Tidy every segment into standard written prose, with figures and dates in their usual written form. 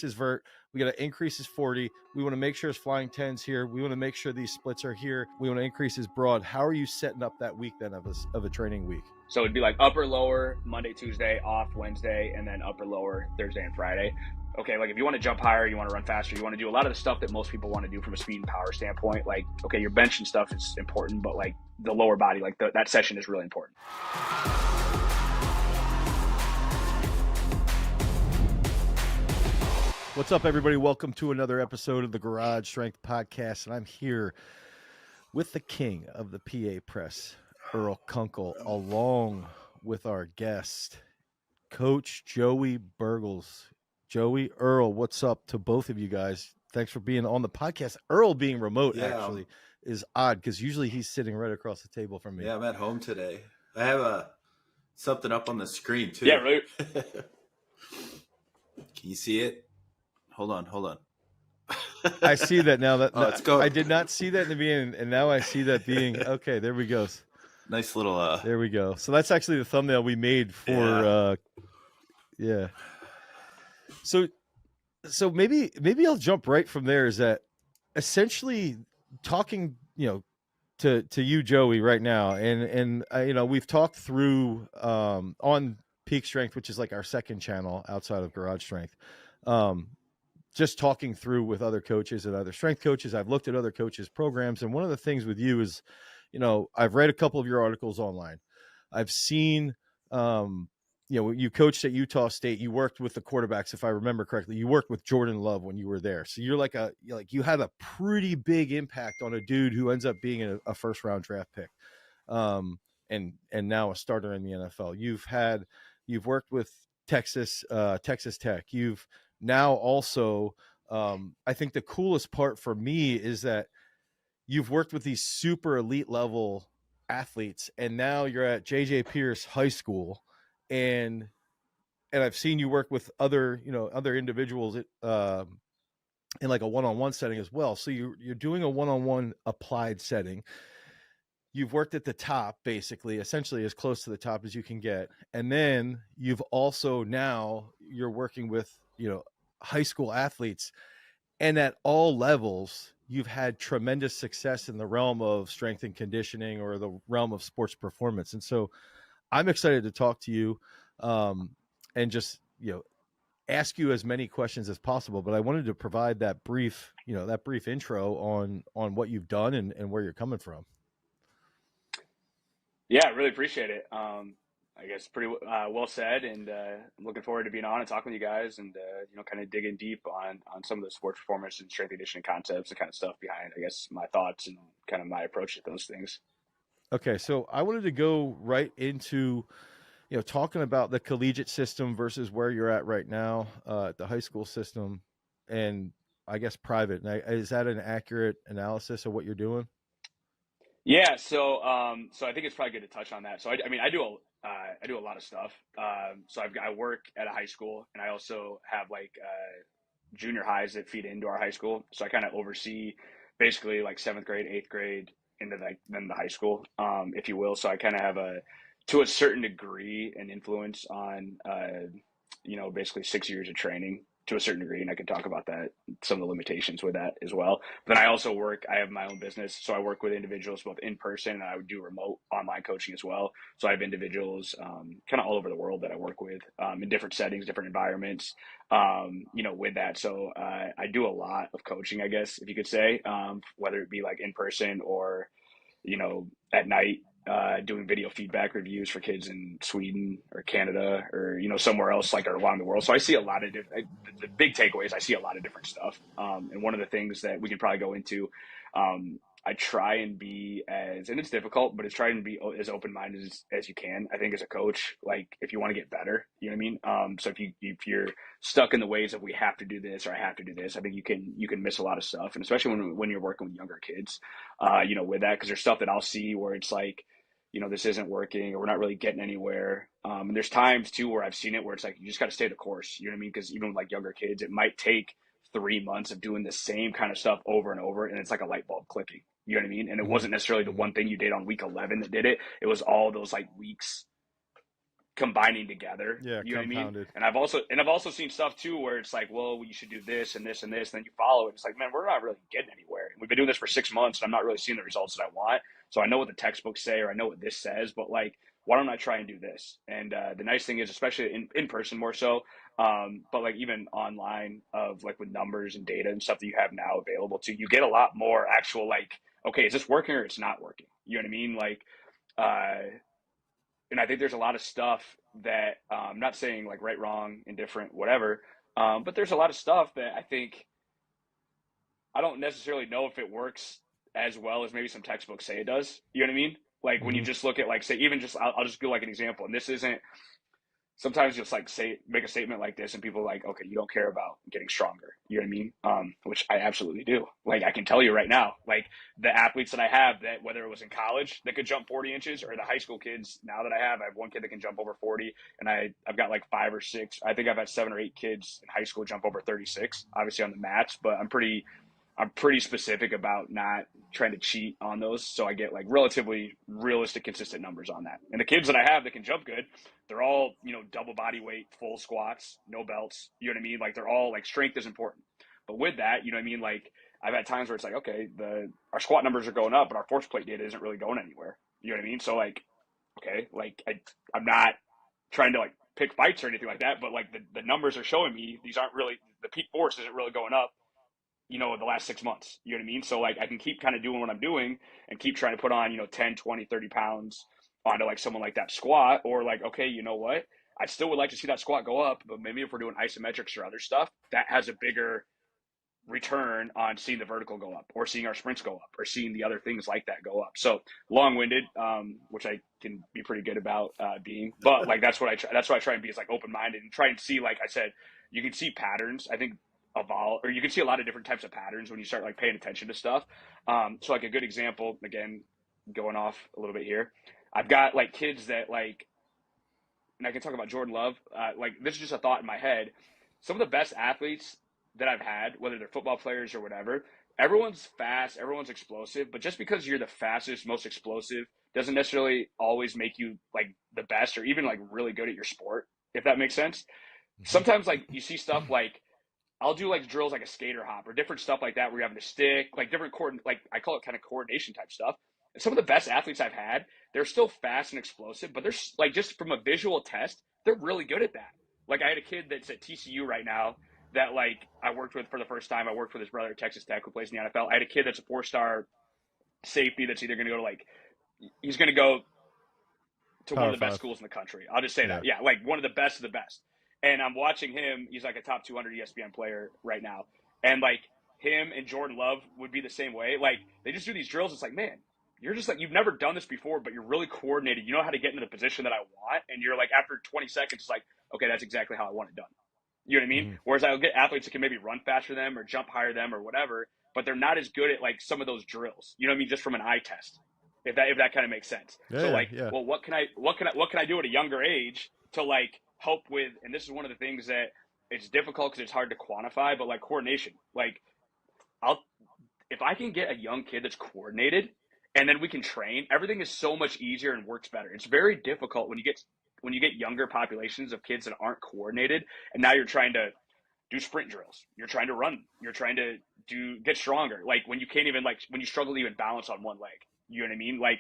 his vert. We got to increase his 40. We want to make sure his flying 10's here. We want to make sure these splits are here. We want to increase his broad. How are you setting up that week then of a training week? So it'd be like upper, lower, Monday, Tuesday, off Wednesday, and then upper, lower, Thursday and Friday. Okay, like if you want to jump higher, you want to run faster, you want to do a lot of the stuff that most people want to do from a speed and power standpoint. Like, okay, your bench and stuff is important, but like the lower body, like that session is really important. What's up, everybody? Welcome to another episode of the Garage Strength Podcast, and I'm here with the king of the PA Press, Earl Kunkel, along with our guest, Coach Joey Burgles. Joey, Earl, what's up to both of you guys? Thanks for being on the podcast. Earl being remote actually is odd because usually he's sitting right across the table from me. Yeah, I'm at home today. I have something up on the screen too. Yeah, right. Can you see it? Hold on. I see that now. It's going. I did not see that in the beginning, and now I see that being okay. There we go. Nice little. There we go. So that's actually the thumbnail we made for. Yeah. So maybe I'll jump right from there. Is that essentially talking, to you, Joey, right now, and we've talked through on Peak Strength, which is like our second channel outside of Garage Strength. Just talking through with other coaches and other strength coaches. I've looked at other coaches' programs. And one of the things with you is, I've read a couple of your articles online. I've seen, you coached at Utah State. You worked with the quarterbacks, if I remember correctly. You worked with Jordan Love when you were there. So you're you had a pretty big impact on a dude who ends up being a first round draft pick. And now a starter in the NFL. You've worked with Texas Tech. You've now also, I think the coolest part for me is that you've worked with these super elite level athletes, and now you're at J.J. Pierce High School, and I've seen you work with other individuals in like a one-on-one setting as well. So you're doing a one-on-one applied setting. You've worked at the top, basically, essentially as close to the top as you can get. And then you've also now you're working with, high school athletes, and at all levels, you've had tremendous success in the realm of strength and conditioning or the realm of sports performance. And so I'm excited to talk to you and just, ask you as many questions as possible. But I wanted to provide that brief intro on what you've done and where you're coming from. Yeah, I really appreciate it. I guess pretty well said, and I'm looking forward to being on and talking with you guys, and kind of digging deep on some of the sports performance and strength conditioning concepts, the kind of stuff behind, I guess, my thoughts and kind of my approach to those things. Okay, so I wanted to go right into, talking about the collegiate system versus where you're at right now, the high school system, and I guess private. Now, is that an accurate analysis of what you're doing? Yeah, so I think it's probably good to touch on that. So I do a lot of stuff. So I work at a high school, and I also have junior highs that feed into our high school. So I kind of oversee basically like 7th grade, 8th grade into then the high school, if you will. So I kind of have to a certain degree, an influence on basically 6 years of training to a certain degree, and I could talk about that, some of the limitations with that as well. But then I have my own business, so I work with individuals both in person, and I would do remote online coaching as well. So I have individuals kind of all over the world that I work with in different settings, different environments, with that. So I do a lot of coaching, I guess, if you could say, whether it be like in person or, at night, doing video feedback reviews for kids in Sweden or Canada or, somewhere else like around the world. So I see a lot of different, the big takeaways, I see a lot of different stuff. And one of the things that we can probably go into, I try and be and it's difficult, but it's trying to be as open-minded as you can. I think as a coach, like if you want to get better, you know what I mean? So if you're stuck in the ways of we have to do this or I have to do this, I think you can miss a lot of stuff. And especially when you're working with younger kids, with that, because there's stuff that I'll see where it's like, this isn't working or we're not really getting anywhere. And there's times too where I've seen it where it's like, you just got to stay the course. You know what I mean? Because even with like younger kids, it might take 3 months of doing the same kind of stuff over and over. And it's like a light bulb clicking, you know what I mean? And it wasn't necessarily the one thing you did on week 11 that did it. It was all those like weeks combining together. Yeah, You know what I mean? compounded. And I've also seen stuff too where it's like, well, you should do this and this and this, and then you follow it. It's like, man, we're not really getting anywhere. And we've been doing this for 6 months, and I'm not really seeing the results that I want. So I know what the textbooks say, or I know what this says, but like, why don't I try and do this? And the nice thing is, especially in person more so, but like even online of like with numbers and data and stuff that you have now available to you, get a lot more actual like, okay, is this working or it's not working? You know what I mean? Like, uh, and I think there's a lot of stuff that I'm not saying like right, wrong, indifferent, whatever, but there's a lot of stuff that I think I don't necessarily know if it works as well as maybe some textbooks say it does. You know what I mean? Like when you Mhm. just look at like say even just I'll just go like an example, and this isn't sometimes just like say make a statement like this and people are like, okay, you don't care about getting stronger. You know what I mean? Which I absolutely do. Like I can tell you right now, like the athletes that I have that whether it was in college that could jump 40 inches or the high school kids now that I have one kid that can jump over 40 and I've got like 5 or 6. I think I've had 7 or 8 kids in high school jump over 36, obviously on the mats, but I'm pretty specific about not trying to cheat on those. So I get like relatively realistic, consistent numbers on that. And the kids that I have that can jump good, they're all, double body weight, full squats, no belts. You know what I mean? Like they're all like strength is important. But with that, you know what I mean? Like I've had times where it's like, okay, our squat numbers are going up, but our force plate data isn't really going anywhere. You know what I mean? So like, okay, like I'm not trying to like pick fights or anything like that, but like the numbers are showing me these aren't really the peak force isn't really going up the last 6 months. You know what I mean? So like I can keep kind of doing what I'm doing and keep trying to put on, 10, 20, 30 pounds onto like someone like that squat, or like, okay, you know what? I still would like to see that squat go up, but maybe if we're doing isometrics or other stuff, that has a bigger return on seeing the vertical go up or seeing our sprints go up or seeing the other things like that go up. So long-winded, which I can be pretty good about being, but like that's what I try and be is like open-minded and try and see, like I said, you can see patterns, I think evolve, or you can see a lot of different types of patterns when you start like paying attention to stuff. So like a good example, again, going off a little bit here, I've got like kids that like, and I can talk about Jordan Love. Like this is just a thought in my head. Some of the best athletes that I've had, whether they're football players or whatever, everyone's fast, everyone's explosive. But just because you're the fastest, most explosive, doesn't necessarily always make you like the best or even like really good at your sport. If that makes sense. Mhm. Sometimes like you see stuff like I'll do like drills like a skater hop or different stuff like that where you're having to stick, like different like I call it kind of coordination type stuff. And some of the best athletes I've had, they're still fast and explosive, but they're like just from a visual test, they're really good at that. Like I had a kid that's at TCU right now that like I worked with for the first time. I worked with his brother at Texas Tech who plays in the NFL. I had a kid that's a 4-star safety that's either going to go to like he's going to go to one of Power the best five. schools in the country. I'll just say Yeah. that. Yeah, like one of the best of the best. And I'm watching him. He's like a top 200 ESPN player right now. And like him and Jordan Love would be the same way. Like they just do these drills. It's like, man, you're just like, you've never done this before, but you're really coordinated. You know how to get into the position that I want. And you're like, after 20 seconds, it's like, okay, that's exactly how I want it done. You know what I mean? Mhm. Whereas I'll get athletes that can maybe run faster than them or jump higher than them or whatever, but they're not as good at like some of those drills. You know what I mean? Just from an eye test, if that kind of makes sense. So Yeah. like, Yeah. well, what can I do at a younger age to like help with? And this is one of the things that it's difficult because it's hard to quantify, but like coordination. Like I'll if I can get a young kid that's coordinated and then we can train, everything is so much easier and works better. It's very difficult when you get younger populations of kids that aren't coordinated and now you're trying to do sprint drills. You're trying to run. You're trying to get stronger. Like when you can't even like when you struggle to even balance on one leg. You know what I mean? Like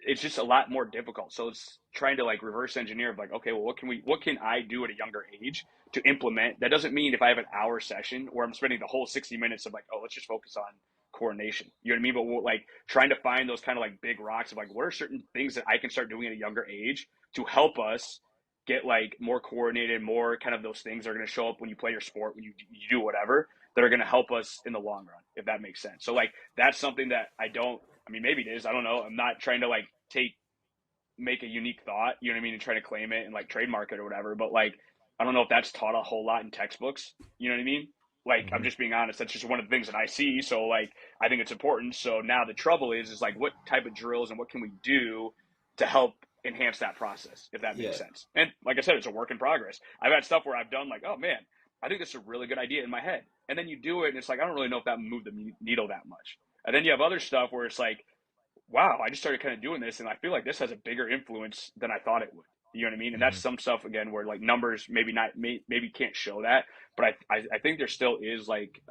it's just a lot more difficult. So it's trying to like reverse engineer of like, okay, well, what can I do at a younger age to implement? That doesn't mean if I have an hour session where I'm spending the whole 60 minutes of like, oh, let's just focus on coordination. You know what I mean? But we're, like trying to find those kind of like big rocks of like, what are certain things that I can start doing at a younger age to help us get like more coordinated, more kind of those things that are going to show up when you play your sport, when you do whatever, that are going to help us in the long run, if that makes sense. So like that's something that I mean, maybe it is. I don't know. I'm not trying to like make a unique thought, you know what I mean, and try to claim it and like trademark it or whatever. But like, I don't know if that's taught a whole lot in textbooks. You know what I mean? Like, I'm Mhm. just being honest. That's just one of the things that I see. So like, I think it's important. So now the trouble is like, what type of drills and what can we do to help enhance that process, if that makes Yeah. sense? And like I said, it's a work in progress. I've had stuff where I've done like, oh man, I think this is a really good idea in my head. And then you do it and it's like, I don't really know if that moved the needle that much. And then you have other stuff where it's like, wow, I just started kind of doing this, and I feel like this has a bigger influence than I thought it would. You know what I mean? And that's some stuff again where like numbers maybe can't show that, but I think there still is like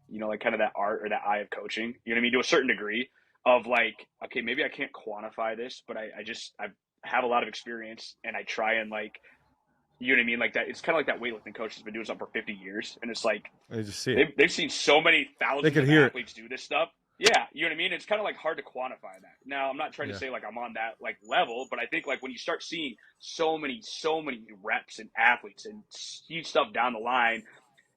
you know, like kind of that art or that eye of coaching. You know what I mean? To a certain degree of like, okay, maybe I can't quantify this, but I have a lot of experience and I try and like, you know what I mean? Like that, it's kind of like that weightlifting coach has been doing something for 50 years. And it's like, I just see it. they've seen so many thousands of athletes do this stuff. Yeah. You know what I mean? It's kind of like hard to quantify that. Now, I'm not trying to say like I'm on that like level, but I think like when you start seeing so many reps and athletes and huge stuff down the line,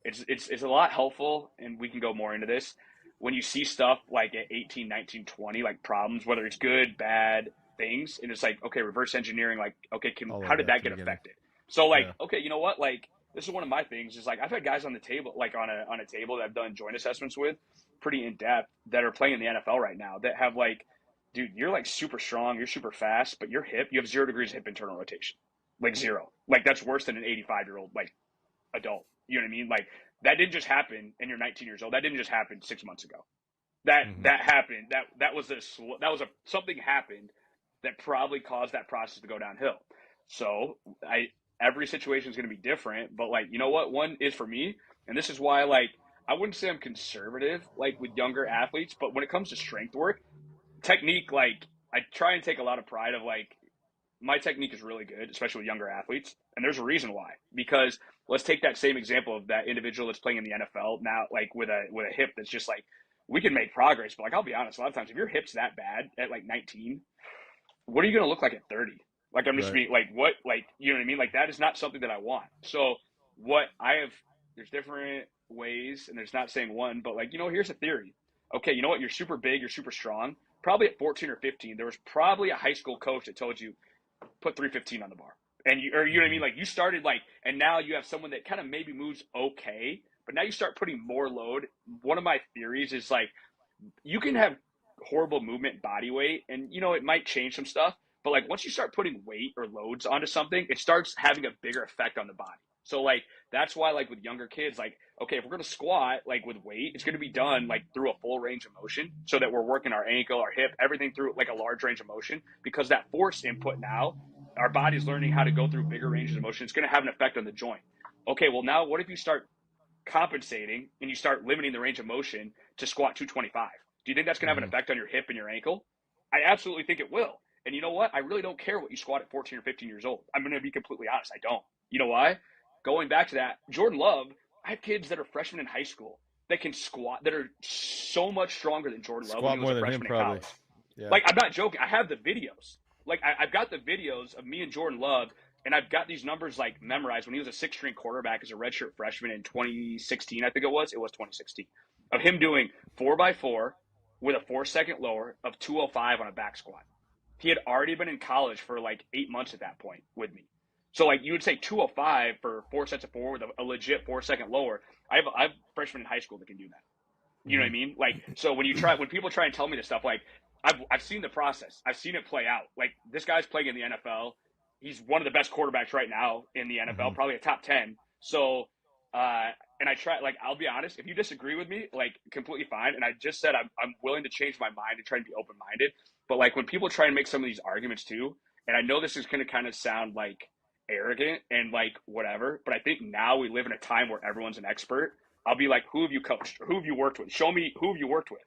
it's a lot helpful. And we can go more into this when you see stuff like at 18, 19, 20, like problems, whether it's good, bad things. And it's like, okay, reverse engineering, like, okay, how did that get affected? So like, okay, you know what? Like, this is one of my things is like, I've had guys on the table, like on a table that I've done joint assessments with pretty in depth that are playing in the NFL right now that have like, dude, you're like super strong, you're super fast, but your hip, you have 0 degrees of hip internal rotation, like 0. Like that's worse than an 85-year-old, like adult. You know what I mean? Like that didn't just happen and you're 19 years old. That didn't just happen 6 months ago. That happened. That was something happened that probably caused that process to go downhill. So every situation is going to be different, but like, you know what one is for me, and this is why like I wouldn't say I'm conservative like with younger athletes, but when it comes to strength work, technique, like I try and take a lot of pride of like my technique is really good, especially with younger athletes, and there's a reason why. Because let's take that same example of that individual that's playing in the NFL now, like with a hip that's just like we can make progress, but like I'll be honest, a lot of times if your hip's that bad at like 19, what are you going to look like at 30? Like I'm just being like, what, like, you know what I mean? Like that is not something that I want. So what I have, there's different ways, and there's not saying one, but like, you know, here's a theory. Okay, you know what? You're super big, you're super strong. Probably at 14 or 15, there was probably a high school coach that told you put 315 on the bar, and you know what I mean? Like you started like, and now you have someone that kind of maybe moves okay, but now you start putting more load. One of my theories is like you can have horrible movement body weight, and you know it might change some stuff, but like once you start putting weight or loads onto something, it starts having a bigger effect on the body. So like that's why like with younger kids, like okay, if we're gonna squat like with weight, it's gonna be done like through a full range of motion, so that we're working our ankle, our hip, everything through like a large range of motion, because that force input now, our body's learning how to go through bigger ranges of motion. It's gonna have an effect on the joint. Okay, well now what if you start compensating and you start limiting the range of motion to squat 225? Do you think that's going to have an effect on your hip and your ankle? I absolutely think it will. And you know what? I really don't care what you squat at 14 or 15 years old. I'm going to be completely honest. I don't. You know why? Going back to that, Jordan Love, I have kids that are freshmen in high school that can squat, that are so much stronger than Jordan Love when he was a freshman in college. Yeah. Like, I'm not joking. I have the videos. Like, I've got the videos of me and Jordan Love, and I've got these numbers, like, memorized when he was a six-string quarterback as a redshirt freshman in 2016, I think it was. It was 2016. Of him doing 4x4 with a 4-second lower of 205 on a back squat. He had already been in college for, like, 8 months at that point with me. So, like, you would say 205 for 4 sets of 4 with a legit 4-second lower. I have freshmen in high school that can do that. You know what I mean? Like, so when people try and tell me this stuff, like, I've seen the process. I've seen it play out. Like, this guy's playing in the NFL. He's one of the best quarterbacks right now in the NFL, probably a top 10. So, and I try, like, I'll be honest, if you disagree with me, like, completely fine. And I just said I'm willing to change my mind and try and be open-minded. But, like, when people try and make some of these arguments too, and I know this is going to kind of sound, like, arrogant and, like, whatever, but I think now we live in a time where everyone's an expert. I'll be like, who have you coached? Or who have you worked with? Show me who have you worked with.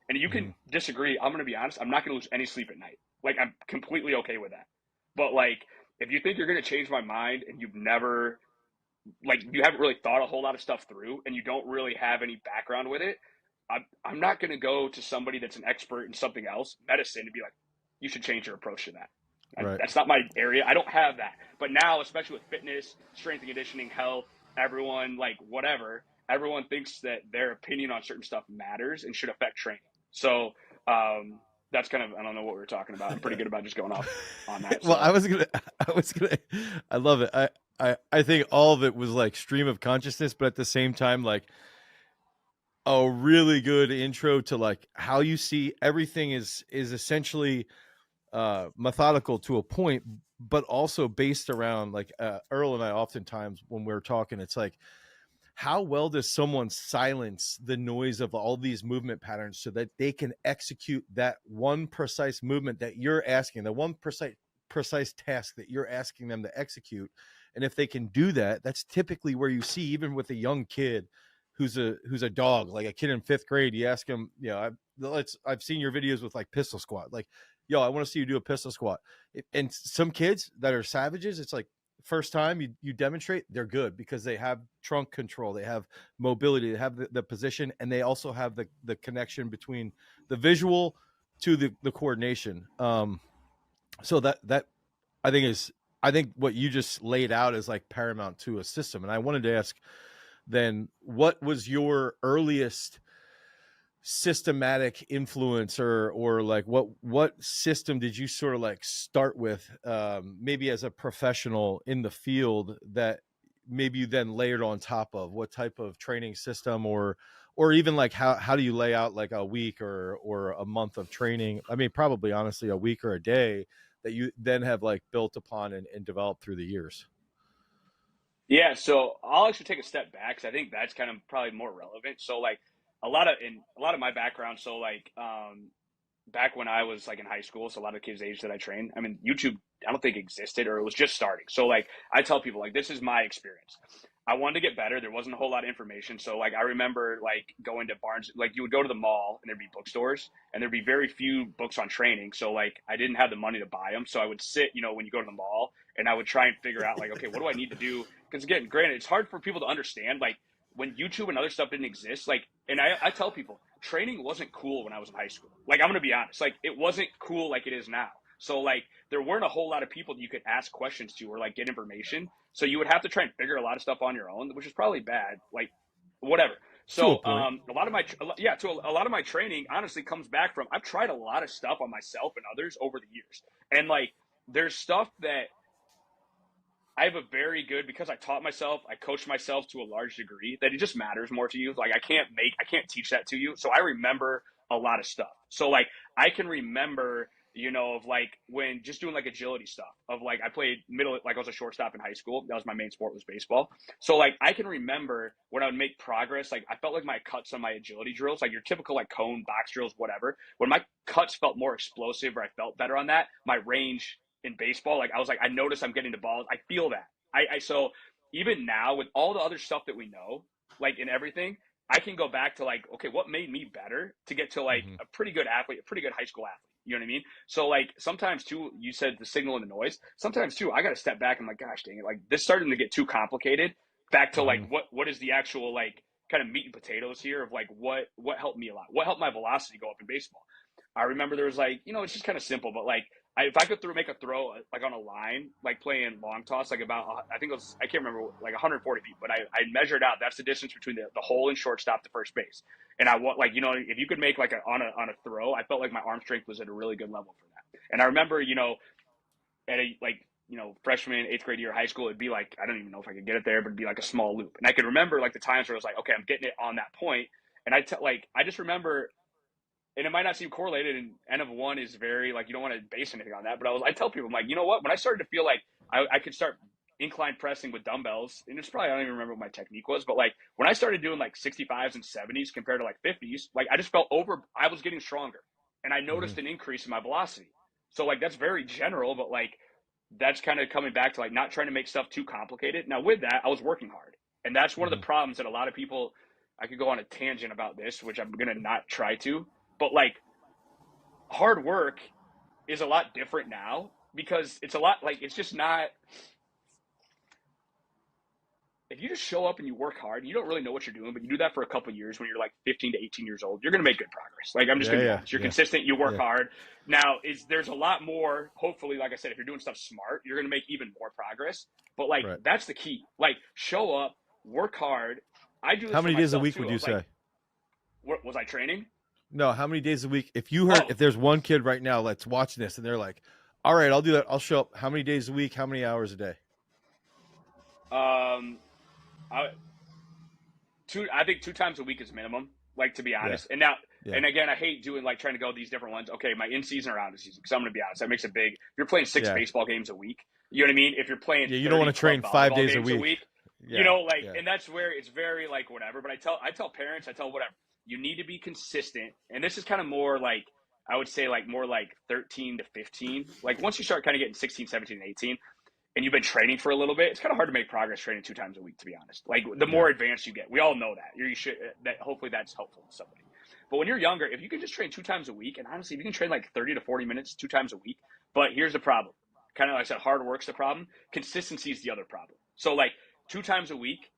And you can disagree. I'm going to be honest. I'm not going to lose any sleep at night. Like, I'm completely okay with that. But, like, if you think you're going to change my mind and you've never, like, you haven't really thought a whole lot of stuff through and you don't really have any background with it, I'm not going to go to somebody that's an expert in something else, medicine, and be like, you should change your approach to that. Right. That's not my area. I don't have that. But now, especially with fitness, strength and conditioning, health, everyone, like, whatever, everyone thinks that their opinion on certain stuff matters and should affect training. So, that's kind of, I don't know what we were talking about. I'm pretty good about just going off on that. Well, I love it. I think all of it was like stream of consciousness, but at the same time, like a really good intro to like how you see everything is essentially methodical to a point, but also based around like Earl and I oftentimes when we're talking, it's like, how well does someone silence the noise of all these movement patterns so that they can execute that one precise movement that you're asking, the one precise task that you're asking them to execute. And if they can do that, that's typically where you see, even with a young kid who's a dog, like a kid in 5th grade, you ask him, I've seen your videos with like pistol squat, like, yo, I want to see you do a pistol squat. And some kids that are savages, it's like first time you demonstrate, they're good because they have trunk control, they have mobility, they have the position, and they also have the connection between the visual to the coordination. So that I think what you just laid out is like paramount to a system. And I wanted to ask then, what was your earliest systematic influence, or like what system did you sort of like start with, maybe as a professional in the field, that maybe you then layered on top of? What type of training system, or even like how do you lay out like a week or a month of training? I mean, probably honestly a week or a day that you then have like built upon and developed through the years. Yeah, so I'll actually take a step back because I think that's kind of probably more relevant. So like a lot of my background, so like back when I was like in high school, so a lot of kids age that I trained, I mean, YouTube, I don't think existed, or it was just starting. So like I tell people, like, this is my experience. I wanted to get better. There wasn't a whole lot of information. So like I remember like going to Barnes, like you would go to the mall and there'd be bookstores and there'd be very few books on training. So like I didn't have the money to buy them. So I would sit, when you go to the mall, and I would try and figure out like, okay, what do I need to do? Because again, granted, it's hard for people to understand, like when YouTube and other stuff didn't exist, like, and I tell people training wasn't cool when I was in high school. Like, I'm going to be honest, like it wasn't cool like it is now. So like there weren't a whole lot of people that you could ask questions to or like get information. So you would have to try and figure a lot of stuff on your own, which is probably bad, like whatever. So a lot of my training honestly comes back from, I've tried a lot of stuff on myself and others over the years. And like there's stuff that I have a very good, because I taught myself, I coached myself to a large degree, that it just matters more to you. Like I can't teach that to you. So I remember a lot of stuff. So like I can remember, of like when just doing like agility stuff, of like I played middle, like I was a shortstop in high school. That was my main sport, was baseball. So like I can remember when I would make progress, like I felt like my cuts on my agility drills, like your typical like cone box drills, whatever, when my cuts felt more explosive, or I felt better on that, my range in baseball, like I was like, I notice I'm getting the balls. I feel that. So even now with all the other stuff that we know, like in everything, I can go back to like, okay, what made me better to get to like a pretty good athlete, a pretty good high school athlete. You know what I mean? So like sometimes too, you said the signal and the noise. Sometimes too, I got to step back and like, gosh dang it, like this starting to get too complicated. Back to like what is the actual like kind of meat and potatoes here of like what helped me a lot? What helped my velocity go up in baseball? I remember there was like, it's just kind of simple, but like if I could make a throw like on a line, like playing long toss, like about, I think it was, I can't remember, like 140 feet, but I measured out, that's the distance between the hole and shortstop to first base. And I want, like, if you could make like on a throw, I felt like my arm strength was at a really good level for that. And I remember, at a freshman, 8th grade year of high school, it'd be like, I don't even know if I could get it there, but it'd be like a small loop. And I could remember like the times where I was like, okay, I'm getting it on that point. And I just remember, and it might not seem correlated, and N of 1 is very like, you don't want to base anything on that, but I tell people, I'm like, you know what, when I started to feel like I could start incline pressing with dumbbells, and it's probably, I don't even remember what my technique was, but like when I started doing like 65s and 70s compared to like 50s, like I just felt I was getting stronger, and I noticed an increase in my velocity. So like that's very general, but like that's kind of coming back to like not trying to make stuff too complicated. Now with that, I was working hard, and that's one of the problems that a lot of people, I could go on a tangent about this, which I'm gonna not try to. But like hard work is a lot different now, because it's a lot like, it's just not, if you just show up and you work hard, you don't really know what you're doing, but you do that for a couple of years when you're like 15 to 18 years old, you're going to make good progress. Like I'm just going to be honest. You're consistent, you work hard. Now there's a lot more, hopefully, like I said, if you're doing stuff smart, you're going to make even more progress. But like, that's the key. Like show up, work hard. I do this. How many days a week would you say? Like, what was I training? No, how many days a week? If you heard, if there's one kid right now that's watching this and they're like, all right, I'll do that. I'll show up. How many days a week? How many hours a day? I think 2 times a week is minimum, like, to be honest. And now, and again, I hate doing like trying to go these different ones. Okay, my in season or out of season, because I'm going to be honest, that makes it big. If you're playing 6 baseball games a week, you know what I mean? If you're playing, you don't want to train 5 days a week. And that's where it's very like whatever. But I tell parents, I tell whatever, you need to be consistent. And this is kind of more like I would say like more like 13 to 15. Like once you start kind of getting 16, 17, and 18, and you've been training for a little bit, it's kind of hard to make progress training 2 times a week, to be honest. Like the more advanced you get, we all know that. You should that hopefully that's helpful to somebody. But when you're younger, if you can just train 2 times a week, and honestly, if you can train like 30 to 40 minutes 2 times a week, but here's the problem. Kind of like I said, hard work's the problem. Consistency is the other problem. So like 2 times a week,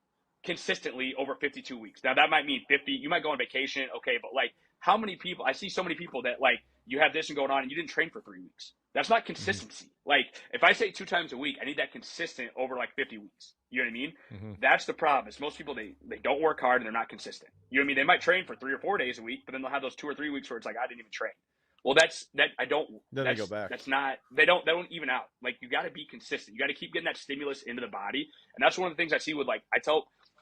consistently over 52 weeks. Now that might mean 50. You might go on vacation, okay, but like how many people? I see so many people that like you have this and going on, and you didn't train for 3 weeks. That's not consistency. Like if I say 2 times a week, I need that consistent over like 50 weeks. You know what I mean? That's the problem. Is most people they don't work hard and they're not consistent. You know what I mean? They might train for 3 or 4 days a week, but then they'll have those 2 or 3 weeks where it's like I didn't even train. Well, I don't. Then they go back. That's not. They don't even out. Like you got to be consistent. You got to keep getting that stimulus into the body, and that's one of the things I see with like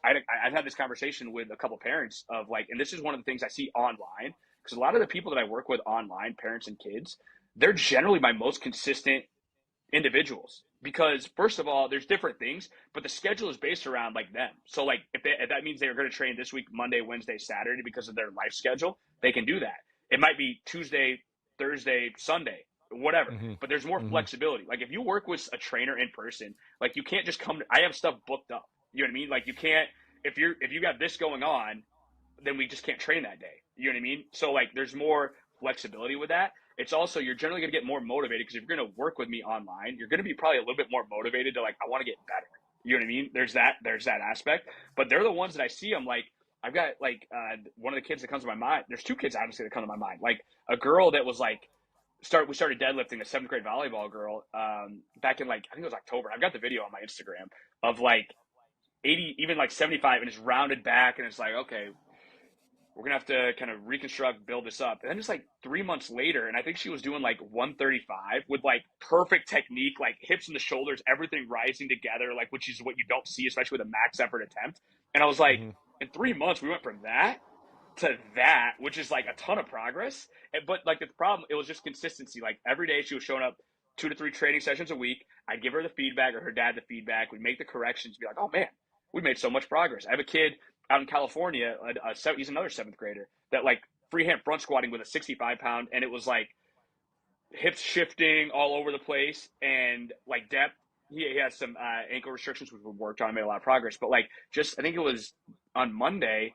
I've had this conversation with a couple parents of like, and this is one of the things I see online because a lot of the people that I work with online, parents and kids, they're generally my most consistent individuals because first of all, there's different things, but the schedule is based around like them. So like if that means they're going to train this week, Monday, Wednesday, Saturday because of their life schedule, they can do that. It might be Tuesday, Thursday, Sunday, whatever, but there's more flexibility. Like if you work with a trainer in person, like you can't just I have stuff booked up. You know what I mean? Like you can't, if you got this going on, then we just can't train that day. You know what I mean? So like there's more flexibility with that. It's also, you're generally going to get more motivated because if you're going to work with me online, you're going to be probably a little bit more motivated to like, I want to get better. You know what I mean? There's that aspect, but they're the ones that I see. I'm like, I've got like one of the kids that comes to my mind. There's 2 kids obviously that come to my mind. Like a girl that was like, we started deadlifting, a 7th grade volleyball girl back in like, I think it was October. I've got the video on my Instagram of like 80, even like 75, and it's rounded back, and it's like, okay, we're gonna have to kind of reconstruct, build this up. And then just like 3 months later, and I think she was doing like 135 with like perfect technique, like hips and the shoulders, everything rising together, like which is what you don't see, especially with a max effort attempt. And I was like, in 3 months, we went from that to that, which is like a ton of progress. But like the problem, it was just consistency. Like every day she was showing up 2 to 3 training sessions a week. I'd give her the feedback or her dad the feedback. We'd make the corrections, be like, oh man, we made so much progress. I have a kid out in California, he's another 7th grader that like freehand front squatting with a 65-pound, and it was like hips shifting all over the place and like depth. He has some ankle restrictions, which we worked on, made a lot of progress. But like just, I think it was on Monday,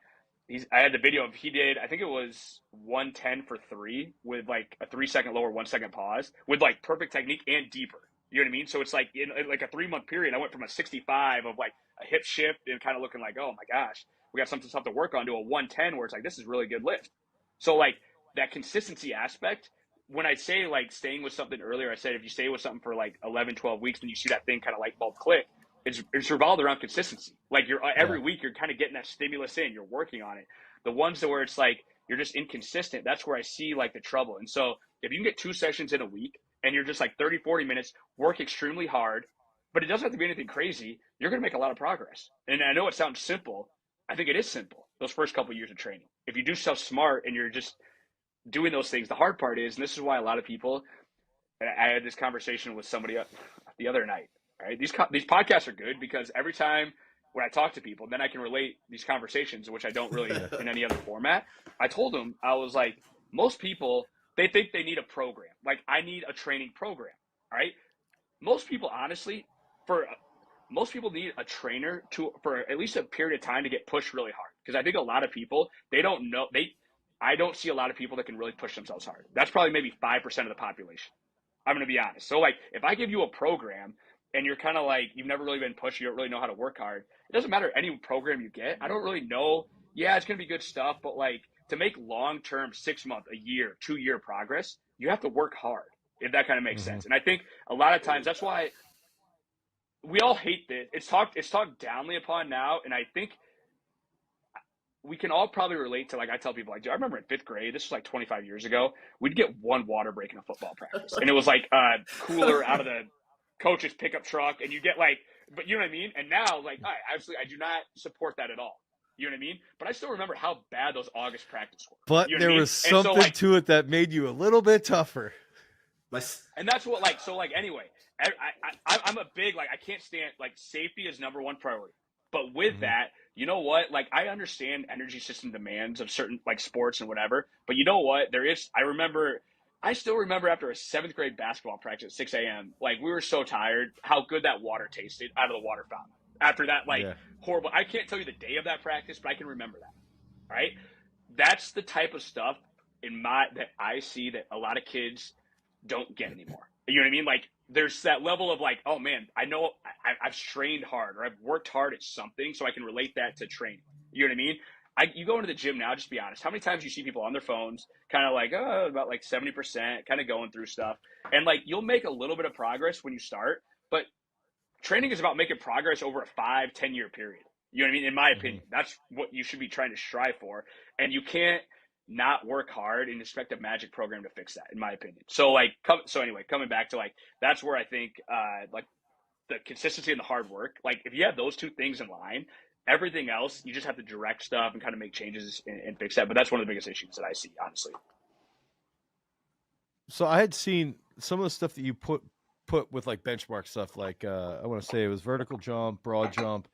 I had the video of he did, I think it was 110 for 3 with like a 3-second lower, 1-second pause with like perfect technique and deeper. You know what I mean? So it's like in like a 3-month period, I went from a 65 of like a hip shift and kind of looking like, oh my gosh, we got something to work on, to a 110 where it's like, this is really good lift. So like that consistency aspect, when I say like staying with something earlier, I said if you stay with something for like 11, 12 weeks, then you see that thing kind of light bulb click. It's revolved around consistency. Like you're every week you're kind of getting that stimulus in, you're working on it. The ones that where it's like you're just inconsistent, that's where I see like the trouble. And so if you can get 2 sessions in a week and you're just like 30, 40 minutes, work extremely hard, but it doesn't have to be anything crazy, you're going to make a lot of progress. And I know it sounds simple. I think it is simple, those first couple of years of training. If you do stuff smart and you're just doing those things, the hard part is, and this is why a lot of people, I had this conversation with somebody the other night, right? These podcasts are good because every time when I talk to people, then I can relate these conversations, which I don't really in any other format. I told them, I was like, most people, they think they need a program. Like I need a training program, all right? Most people, honestly, most people need a trainer for at least a period of time to get pushed really hard. Because I think a lot of people, I don't see a lot of people that can really push themselves hard. That's probably maybe 5% of the population. I'm going to be honest. So like, if I give you a program and you're kind of like, you've never really been pushed, you don't really know how to work hard, it doesn't matter any program you get. I don't really know. Yeah, it's going to be good stuff, but like to make long-term 6-month, a year, 2-year progress, you have to work hard, if that kind of makes sense. And I think a lot of times that's why we all hate this. It's talked downly upon now, and I think we can all probably relate to, like I tell people, like, I remember in 5th grade, this was like 25 years ago, we'd get one water break in a football practice, and it was like a cooler out of the coach's pickup truck, and you get like, but you know what I mean? And now, like, I do not support that at all. You know what I mean? But I still remember how bad those August practice were. But you know there was something to it that made you a little bit tougher. And that's what, like, so, like, anyway, I'm a big, like, I can't stand, like, safety is number one priority. But with that, you know what? Like, I understand energy system demands of certain, like, sports and whatever. But you know what? I remember I still remember after a 7th grade basketball practice at 6 a.m., like we were so tired, how good that water tasted out of the water fountain. After that, like Yeah. horrible, I can't tell you the day of that practice, but I can remember that. Right? That's the type of stuff that I see that a lot of kids don't get anymore. You know what I mean? Like there's that level of like, oh man, I know I've trained hard or I've worked hard at something, so I can relate that to training. You know what I mean? You go into the gym now, just be honest. How many times you see people on their phones, kind of like, about like 70%, kind of going through stuff. And like, you'll make a little bit of progress when you start, but training is about making progress over a 5-10 year period. You know what I mean? In my opinion, that's what you should be trying to strive for. And you can't not work hard and expect a magic program to fix that, in my opinion. So like, anyway, coming back to like, that's where I think, like the consistency and the hard work, like if you have those two things in line, everything else, you just have to direct stuff and kind of make changes and fix that. But that's one of the biggest issues that I see, honestly. So I had seen some of the stuff that you put with like benchmark stuff, like I want to say it was vertical jump, broad jump.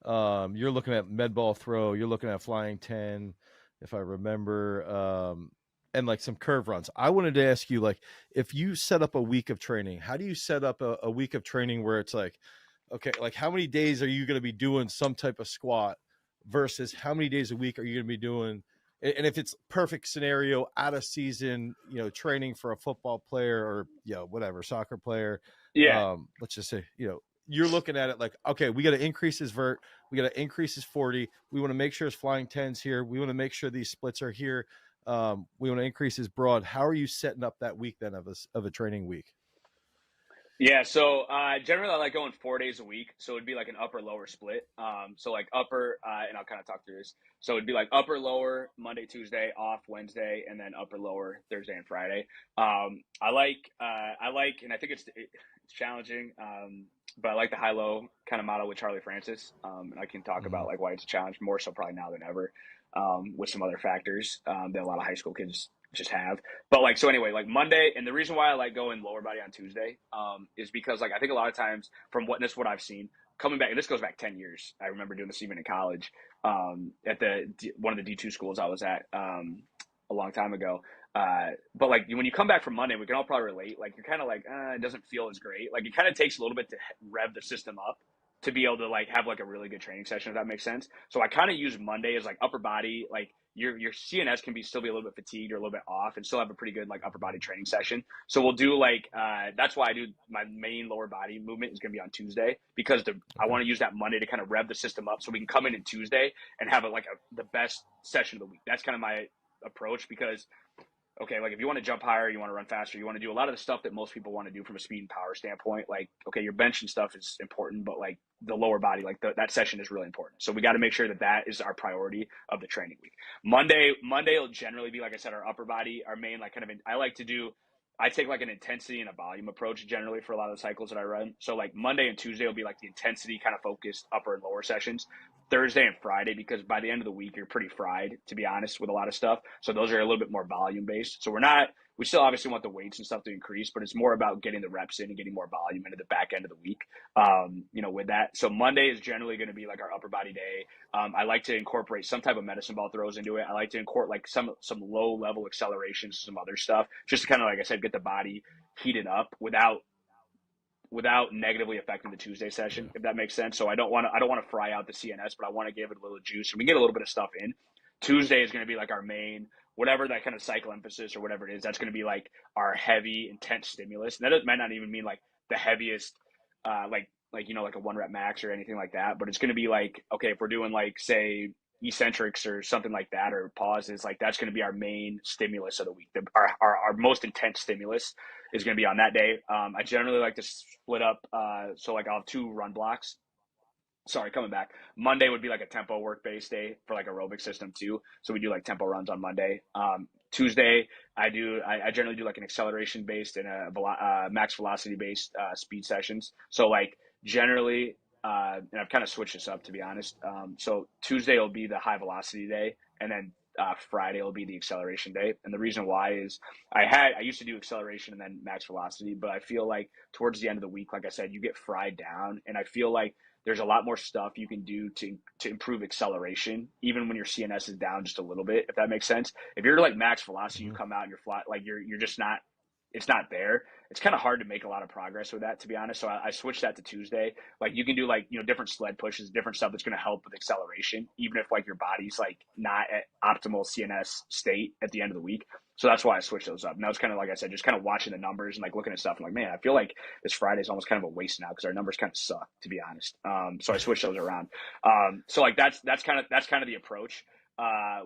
You're looking at med ball throw, you're looking at flying 10, if I remember, and like some curve runs. I wanted to ask you, like, if you set up a week of training, how do you set up a week of training where it's like, okay, like how many days are you going to be doing some type of squat versus how many days a week are you going to be doing? And if it's perfect scenario out of season, training for a football player or, whatever, soccer player, Yeah. let's just say, you're looking at it like, okay, we got to increase his vert. We got to increase his 40. We want to make sure his flying 10's here. We want to make sure these splits are here. We want to increase his broad. How are you setting up that week then of a training week? Yeah, so generally I like going 4 days a week. So it'd be like an upper lower split. So like upper, and I'll kind of talk through this. So it'd be like upper lower Monday, Tuesday, off Wednesday, and then upper lower Thursday and Friday. I like, and I think it's challenging, but I like the high low kind of model with Charlie Francis. And I can talk about like why it's a challenge more so probably now than ever, with some other factors that a lot of high school kids just have. But like, so anyway, like Monday, and the reason why I like going lower body on Tuesday, is because like, I think a lot of times from what I've seen coming back, and this goes back 10 years. I remember doing this even in college, at one of the D2 schools I was at, a long time ago. But like when you come back from Monday, we can all probably relate. Like you're kind of like, it doesn't feel as great. Like it kind of takes a little bit to rev the system up to be able to like have like a really good training session, if that makes sense. So I kind of use Monday as like upper body, like your CNS can still be a little bit fatigued or a little bit off and still have a pretty good like upper body training session. So we'll do like, that's why I do my main lower body movement is going to be on Tuesday because I want to use that Monday to kind of rev the system up so we can come in Tuesday and have the best session of the week. That's kind of my approach because okay, like if you want to jump higher, you want to run faster, you want to do a lot of the stuff that most people want to do from a speed and power standpoint. Like, okay, your bench and stuff is important, but like the lower body, like that session is really important. So we got to make sure that is our priority of the training week. Monday will generally be, like I said, our upper body, our main, like I take like an intensity and a volume approach generally for a lot of the cycles that I run. So like Monday and Tuesday will be like the intensity kind of focused upper and lower sessions. Thursday and Friday, because by the end of the week, you're pretty fried, to be honest, with a lot of stuff. So those are a little bit more volume based. So we still obviously want the weights and stuff to increase, but it's more about getting the reps in and getting more volume into the back end of the week, with that. So Monday is generally going to be like our upper body day. I like to incorporate some type of medicine ball throws into it. I like to incorporate like some low level accelerations, some other stuff, just to kind of, like I said, get the body heated up without negatively affecting the Tuesday session, if that makes sense. So I don't want to fry out the CNS, but I want to give it a little juice and we get a little bit of stuff in. Tuesday is going to be like our main, whatever that kind of cycle emphasis or whatever it is, that's going to be like our heavy, intense stimulus. And that might not even mean like the heaviest, like a 1 rep max or anything like that, but it's going to be like, okay, if we're doing like, say, eccentrics or something like that, or pauses, like that's going to be our main stimulus of the week. Our most intense stimulus is going to be on that day. I generally like to split up. So like I'll have 2 run blocks. Sorry, coming back. Monday would be like a tempo work based day for like aerobic system too. So we do like tempo runs on Monday. Tuesday, I generally do like an acceleration based and a max velocity based speed sessions. So like generally, and I've kind of switched this up to be honest. So Tuesday will be the high velocity day, and then Friday will be the acceleration day. And the reason why is I used to do acceleration and then max velocity, but I feel like towards the end of the week, like I said, you get fried down, and I feel like there's a lot more stuff you can do to improve acceleration, even when your CNS is down just a little bit, if that makes sense. If you're like max velocity, you come out and you're flat, like you're just not it's not there. It's kind of hard to make a lot of progress with that, to be honest. So I switched that to Tuesday. Like you can do like, different sled pushes, different stuff that's going to help with acceleration, even if like your body's like not at optimal CNS state at the end of the week. So that's why I switched those up. And that was kind of, like I said, just kind of watching the numbers and like looking at stuff. And like, man, I feel like this Friday is almost kind of a waste now because our numbers kind of suck, to be honest. So I switched those around. So like that's kind of the approach.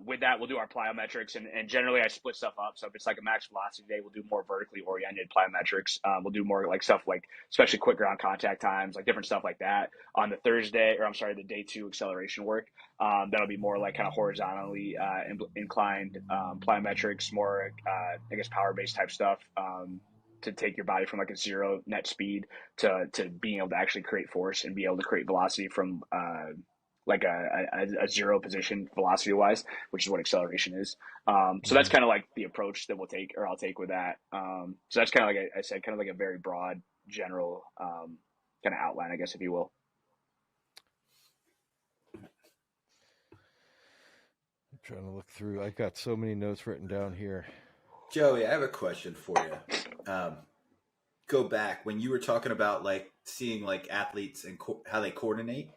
With that, we'll do our plyometrics, and generally I split stuff up. So if it's like a max velocity day, we'll do more vertically oriented plyometrics. We'll do more like stuff like, especially quick ground contact times, like different stuff like that. On the the day 2 acceleration work, that'll be more like kind of horizontally inclined plyometrics, more I guess power based type stuff. To take your body from like a 0 net speed to being able to actually create force and be able to create velocity from like a 0 position velocity wise, which is what acceleration is. So that's kind of like the approach that I'll take with that. So that's kind of like I said, kind of like a very broad general kind of outline, I guess, if you will. I'm trying to look through. I got so many notes written down here. Joey, I have a question for you. Go back when you were talking about like seeing like athletes and how they coordinate.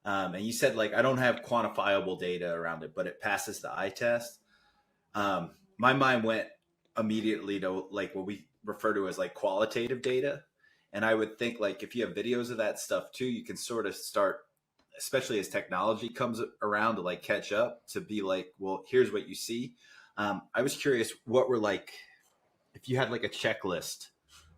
And you said like, I don't have quantifiable data around it, but it passes the eye test. My mind went immediately to like what we refer to as like qualitative data. And I would think like, if you have videos of that stuff too, you can sort of start, especially as technology comes around to like catch up, to be like, well, here's what you see. I was curious what were like, if you had like a checklist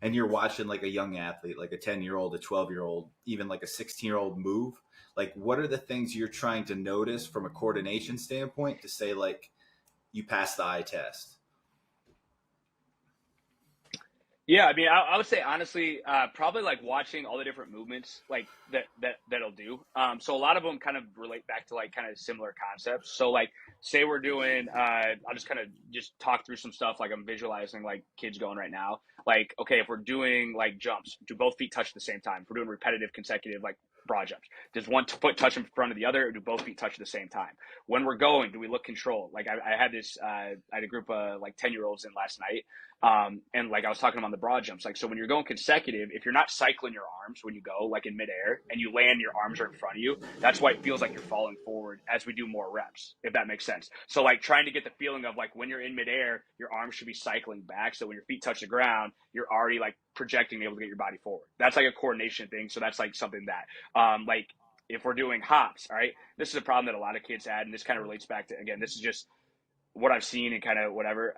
and you're watching like a young athlete, like a 10-year-old, a 12-year-old, even like a 16-year-old move, like what are the things you're trying to notice from a coordination standpoint to say like you passed the eye test? Yeah, I mean, I would say honestly, probably like watching all the different movements like that'll do. So a lot of them kind of relate back to like kind of similar concepts. So like, say we're doing, I'll just kind of just talk through some stuff like I'm visualizing like kids going right now. Like, okay, if we're doing like jumps, do both feet touch at the same time? If we're doing repetitive, consecutive, like broad jumps, does one foot touch in front of the other, or do both feet touch at the same time? When we're going, do we look controlled? Like I had this, I had a group of like 10-year-olds in last night. And like I was talking about on the broad jumps, like, so when you're going consecutive, if you're not cycling your arms when you go like in midair and you land, your arms are in front of you, that's why it feels like you're falling forward as we do more reps, if that makes sense. So like trying to get the feeling of like when you're in midair, your arms should be cycling back. So when your feet touch the ground, you're already like projecting, able to get your body forward. That's like a coordination thing. So that's like something that, like if we're doing hops, all right, this is a problem that a lot of kids had. And this kind of relates back to, again, this is just what I've seen and kind of whatever.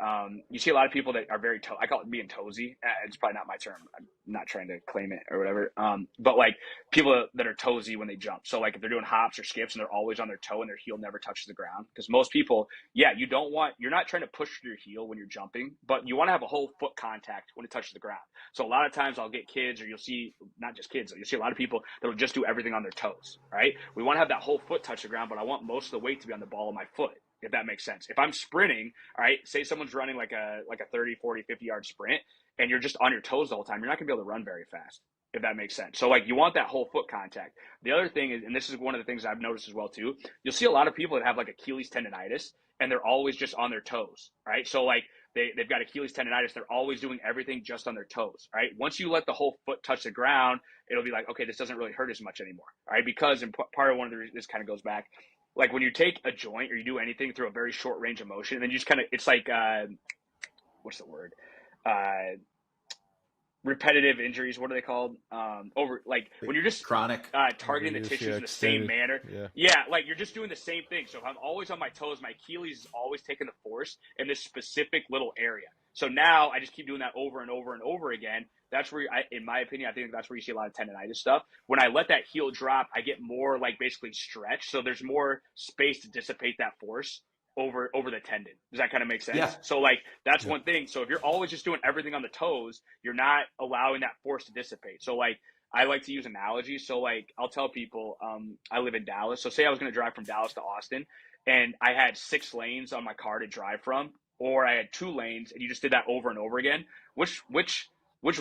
You see a lot of people that are very, I call it being toesy. It's probably not my term. I'm not trying to claim it or whatever. But like people that are toesy when they jump. So like if they're doing hops or skips and they're always on their toe and their heel never touches the ground. Because most people, you're not trying to push your heel when you're jumping, but you want to have a whole foot contact when it touches the ground. So a lot of times I'll get kids, or you'll see, not just kids, you'll see a lot of people that will just do everything on their toes, right? We want to have that whole foot touch the ground, but I want most of the weight to be on the ball of my foot, if that makes sense. If I'm sprinting, all right, say someone's running like a 30, 40, 50-yard sprint, and you're just on your toes the whole time, you're not going to be able to run very fast, if that makes sense. So, like, you want that whole foot contact. The other thing is, and this is one of the things I've noticed as well, too, you'll see a lot of people that have, like, Achilles tendonitis, and they're always just on their toes, right? So, like, they've got Achilles tendonitis. They're always doing everything just on their toes, right? Once you let the whole foot touch the ground, it'll be like, okay, this doesn't really hurt as much anymore, right? Because, and part of one of the reasons, this kind of goes back, like when you take a joint or you do anything through a very short range of motion, and then you just kind of, it's like, what's the word? Repetitive injuries. What are they called? Like when you're just chronic targeting the tissues in the same manner. Yeah. Like you're just doing the same thing. So if I'm always on my toes, my Achilles is always taking the force in this specific little area. So now I just keep doing that over and over and over again. That's where, in my opinion, I think that's where you see a lot of tendonitis stuff. When I let that heel drop, I get more like basically stretch. So there's more space to dissipate that force over the tendon. Does that kind of make sense? Yeah. So like that's one thing. So if you're always just doing everything on the toes, you're not allowing that force to dissipate. So like I like to use analogies. So like I'll tell people, I live in Dallas. So say I was going to drive from Dallas to Austin and I had 6 lanes on my car to drive from, or I had 2 lanes and you just did that over and over again. Which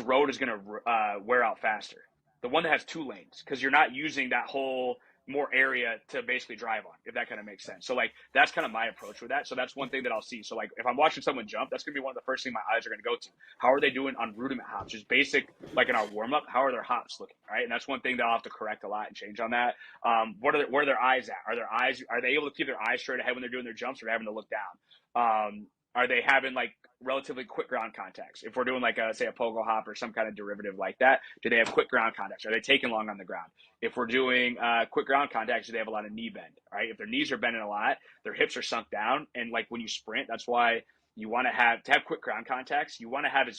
road is going to wear out faster? The one that has 2 lanes, because you're not using that whole more area to basically drive on, if that kind of makes sense. So like that's kind of my approach with that. So that's one thing that I'll see. So like if I'm watching someone jump, that's gonna be one of the first things my eyes are gonna go to. How are they doing on rudiment hops? Just basic, like in our warm up, how are their hops looking? Right. And that's one thing that I'll have to correct a lot and change on that. Where are their eyes at? Are they able to keep their eyes straight ahead when they're doing their jumps, or having to look down? Are they having like relatively quick ground contacts? If we're doing like say a pogo hop or some kind of derivative like that, do they have quick ground contacts? Are they taking long on the ground? If we're doing quick ground contacts, do they have a lot of knee bend? Right? If their knees are bending a lot, their hips are sunk down, and like when you sprint, that's why you want to have quick ground contacts. You want to have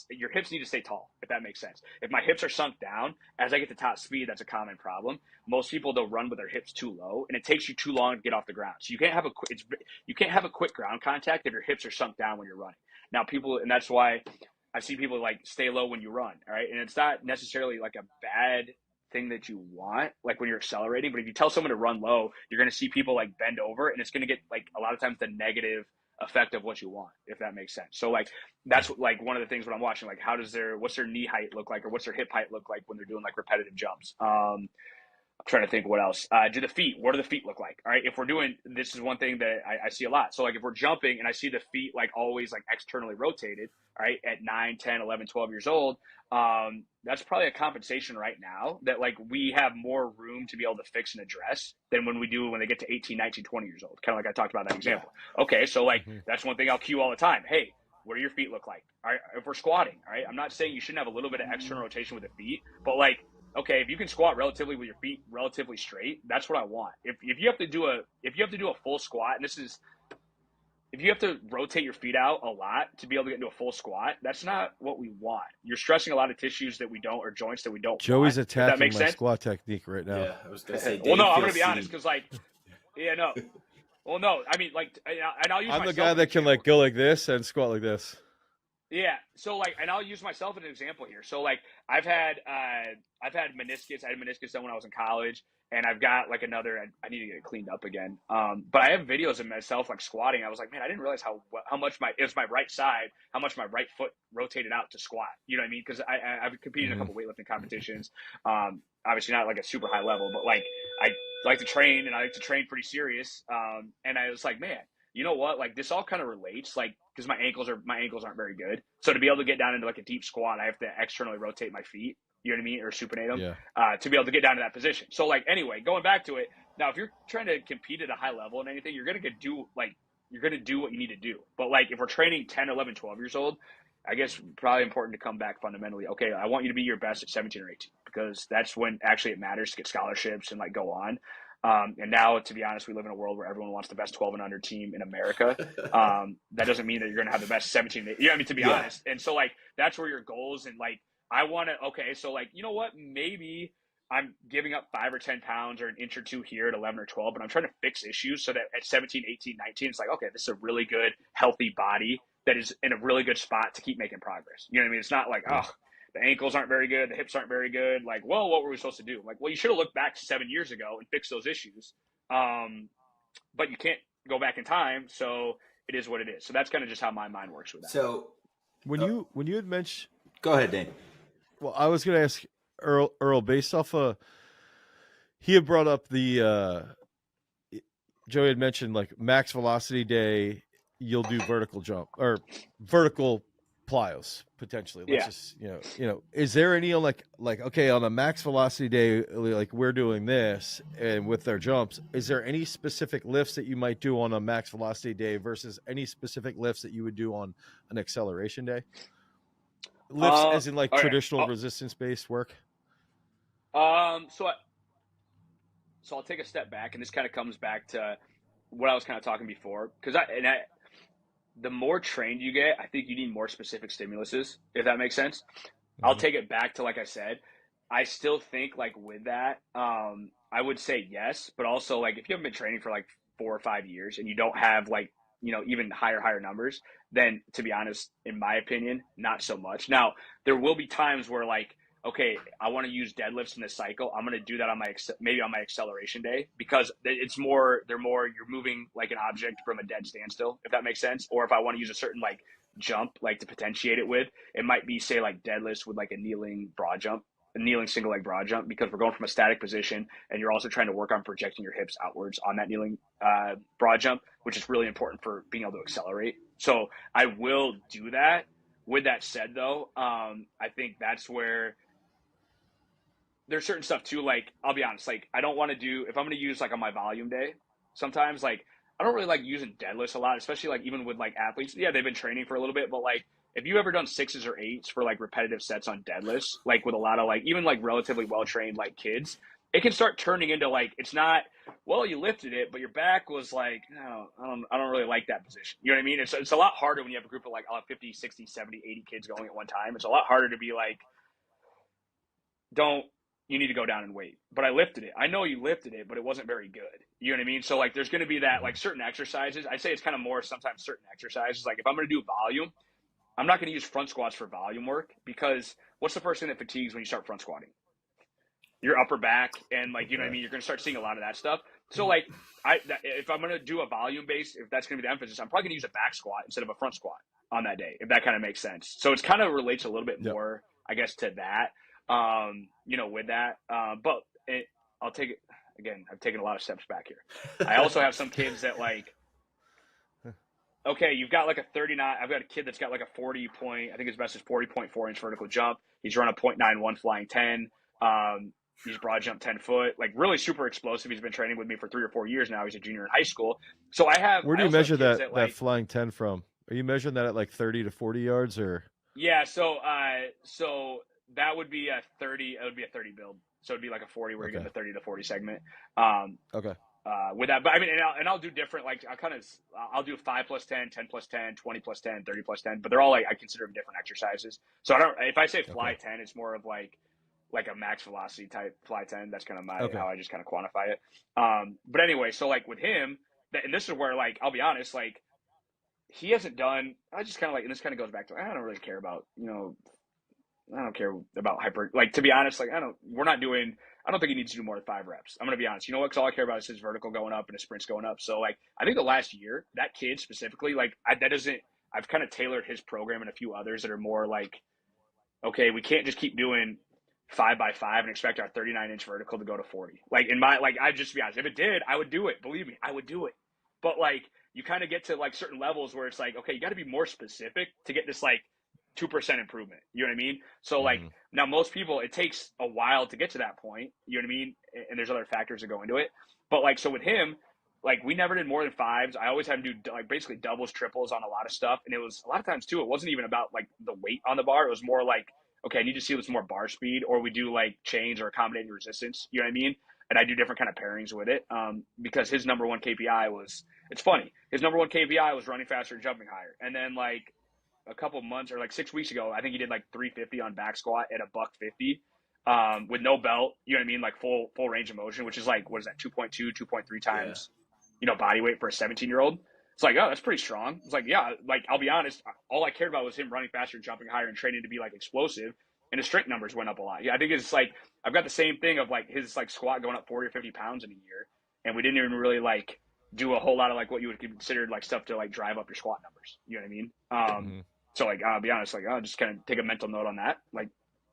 your hips need to stay tall, if that makes sense. If my hips are sunk down as I get to top speed, that's a common problem. Most people, they'll run with their hips too low, and it takes you too long to get off the ground. So you can't have a quick ground contact if your hips are sunk down when you're running. Now and that's why I see people like stay low when you run. All right, and it's not necessarily like a bad thing that you want, like when you're accelerating. But if you tell someone to run low, you're going to see people like bend over, and it's going to get like a lot of times the negative effect of what you want, if that makes sense. So like that's like one of the things when I'm watching, like what's their knee height look like, or what's their hip height look like when they're doing like repetitive jumps. I'm trying to think what else. What do the feet look like? All right, if we're doing, this is one thing that I see a lot. So like if we're jumping and I see the feet like always like externally rotated, all right, at 9, 10, 11, 12 years old, that's probably a compensation right now that like we have more room to be able to fix and address than when they get to 18, 19, 20 years old. Kind of like I talked about that example. Okay, so like that's one thing I'll cue all the time. Hey, what do your feet look like? All right, if we're squatting, all right, I'm not saying you shouldn't have a little bit of external rotation with the feet, but like, okay, if you can squat relatively with your feet relatively straight, that's what I want. If you have to do a full squat, and if you have to rotate your feet out a lot to be able to get into a full squat, that's not what we want. You're stressing a lot of tissues that we don't, or joints that we don't. Joey's want, attacking my squat technique right now. Yeah, I was gonna say. Well, no, I'm gonna be honest, because like, yeah, no. Well, no, I mean, like, and I'll use. I'm the guy that can like go like this and squat like this. Yeah. So like, and I'll use myself as an example here. So like, I've had meniscus. I had meniscus done when I was in college, and I've got like another. I need to get it cleaned up again. But I have videos of myself like squatting. I was like, man, I didn't realize how much it was my right side, how much my right foot rotated out to squat. You know what I mean? Because I've competed in a couple weightlifting competitions. Obviously not like a super high level, but like I like to train, and I like to train pretty serious. And I was like, man, you know what? Like this all kind of relates, like, because my ankles aren't very good. So to be able to get down into like a deep squat, I have to externally rotate my feet. You know what I mean? Or supinate them to be able to get down to that position. So like, anyway, going back to it. Now, if you're trying to compete at a high level and anything, you're going to do what you need to do. But like, if we're training 10, 11, 12 years old, I guess probably important to come back fundamentally. Okay, I want you to be your best at 17 or 18, because that's when actually it matters to get scholarships and like go on. And now, to be honest, we live in a world where everyone wants the best 12 and under team in America. That doesn't mean that you're going to have the best 17. You know what I mean? To be honest. And so like, that's where your goals, and like, I want to, okay, so like, you know what, maybe I'm giving up 5 or 10 pounds or an inch or two here at 11 or 12, but I'm trying to fix issues so that at 17, 18, 19, it's like, okay, this is a really good, healthy body that is in a really good spot to keep making progress. You know what I mean? It's not like, oh, the ankles aren't very good, the hips aren't very good. Like, well, what were we supposed to do? Like, well, you should have looked back 7 years ago and fixed those issues. But you can't go back in time, so it is what it is. So that's kind of just how my mind works with that. So when you had mentioned, go ahead, Dane. Well, I was going to ask Earl, based off he had brought up Joey had mentioned like max velocity day, you'll do vertical jump or vertical plyos potentially. Let's just, you know, is there any like, okay, on a max velocity day, like we're doing this and with their jumps, is there any specific lifts that you might do on a max velocity day versus any specific lifts that you would do on an acceleration day? Lifts as in like traditional resistance-based work? So I'll take a step back, and this kind of comes back to what I was kind of talking before, because the more trained you get, I think you need more specific stimuluses, if that makes sense. I'll take it back to, like I said, I still think like with that, I would say yes, but also like if you haven't been training for like 4 or 5 years and you don't have like, you know, even higher numbers, then to be honest, in my opinion, not so much. Now, there will be times where like, okay, I want to use deadlifts in this cycle. I'm going to do that on maybe on my acceleration day, because you're moving like an object from a dead standstill, if that makes sense. Or if I want to use a certain like jump, like to potentiate it with, it might be say like deadlifts with like a kneeling broad jump. kneeling single leg broad jump, because we're going from a static position and you're also trying to work on projecting your hips outwards on that kneeling broad jump, which is really important for being able to accelerate. So I will do that. With that said, though, I think that's where there's certain stuff too. Like, I'll be honest, like, I don't want to do, if I'm going to use like on my volume day, sometimes like I don't really like using deadlifts a lot, especially like even with like athletes. Yeah, they've been training for a little bit, but like if you ever done 6s or 8s for like repetitive sets on deadlifts, like with a lot of like even like relatively well trained like kids, it can start turning into like, it's not, well, you lifted it, but your back was like, no, I don't really like that position. You know what I mean? It's a lot harder when you have a group of like 50, 60, 70, 80 kids going at one time. It's a lot harder to be like, don't, you need to go down and wait. But I lifted it. I know you lifted it, but it wasn't very good. You know what I mean? So like there's going to be that like certain exercises. I'd say it's kind of more sometimes certain exercises. Like if I'm going to do volume, I'm not going to use front squats for volume work, because what's the first thing that fatigues when you start front squatting? Your upper back, and like, you know what I mean? You're going to start seeing a lot of that stuff. So like if I'm going to do a volume base, if that's going to be the emphasis, I'm probably going to use a back squat instead of a front squat on that day, if that kind of makes sense. So it's kind of relates a little bit more, I guess, to that. You know, with that, but I'll take it again. I've taken a lot of steps back here. I also have some kids that like, okay, you've got like a 39. I've got a kid that's got like a 40 point, I think his best is 40.4 inch vertical jump. He's run a 0.91 flying 10. He's broad jump 10 foot, like really super explosive. He's been training with me for 3 or 4 years now. He's a junior in high school. So Where do you measure that like, flying 10 from? Are you measuring that at like 30 to 40 yards or? Yeah. So that would be a 30. It would be a 30 build. So it'd be like a 40 where you get the 30 to 40 segment. Okay. With that, but I mean, I'll do different. Like I'll do 5 plus 10, 10 plus 10, 20 plus 10, 30 plus 10. But they're all like, I consider them different exercises. So if I say fly 10, it's more of like a max velocity type fly 10. That's kind of how I just kind of quantify it. But anyway, so like with him, and this is where like I'll be honest, like he hasn't done. I just kind of like, and this kind of goes back to, I don't really care about, you know. I don't care about hyper. Like, to be honest, like I don't think he needs to do more than 5 reps. I'm going to be honest. You know what? Because all I care about is his vertical going up and his sprints going up. So, like, I think the last year, that kid specifically, like, I've kind of tailored his program and a few others that are more like, okay, we can't just keep doing 5x5 and expect our 39-inch vertical to go to 40. Like, I'd just be honest. If it did, I would do it. Believe me, I would do it. But, like, you kind of get to, like, certain levels where it's like, okay, you got to be more specific to get this, like, 2% improvement. You know what I mean? So like now most people, it takes a while to get to that point. You know what I mean? And there's other factors that go into it. But like, so with him, like we never did more than 5s. I always had him do like basically doubles, triples on a lot of stuff. And it was a lot of times too, it wasn't even about like the weight on the bar. It was more like, okay, I need to see what's more bar speed, or we do like chains or accommodating resistance. You know what I mean? And I do different kind of pairings with it. Because his number one KPI was, it's funny. His number one KPI was running faster and jumping higher. And then like, a couple months or like 6 weeks ago, I think he did like 350 on back squat at $150 with no belt. You know what I mean? Like full range of motion, which is like, what is that? 2.2, 2.3 times, you know, body weight for a 17-year-old. It's like, oh, that's pretty strong. It's like, yeah, like I'll be honest, all I cared about was him running faster, jumping higher, and training to be like explosive. And his strength numbers went up a lot. Yeah, I think it's like I've got the same thing of like his like squat going up 40 or 50 pounds in a year, and we didn't even really like do a whole lot of like what you would consider like stuff to like drive up your squat numbers. You know what I mean? So like, I'll be honest, like I'll just kind of take a mental note on that, like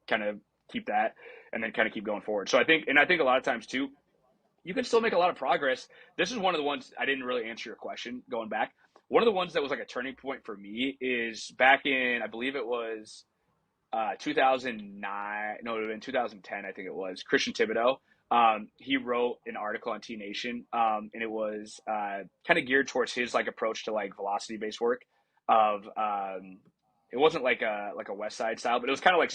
kind of keep that and then kind of keep going forward. So I think a lot of times too, you can still make a lot of progress. This is one of the ones I didn't really answer your question going back. One of the ones that was like a turning point for me is back in, I believe it was 2009, no, it would have been 2010, I think it was, Christian Thibodeau. He wrote an article on T Nation, and it was kind of geared towards his like approach to like velocity based work of it wasn't like a West Side style, but it was kind of like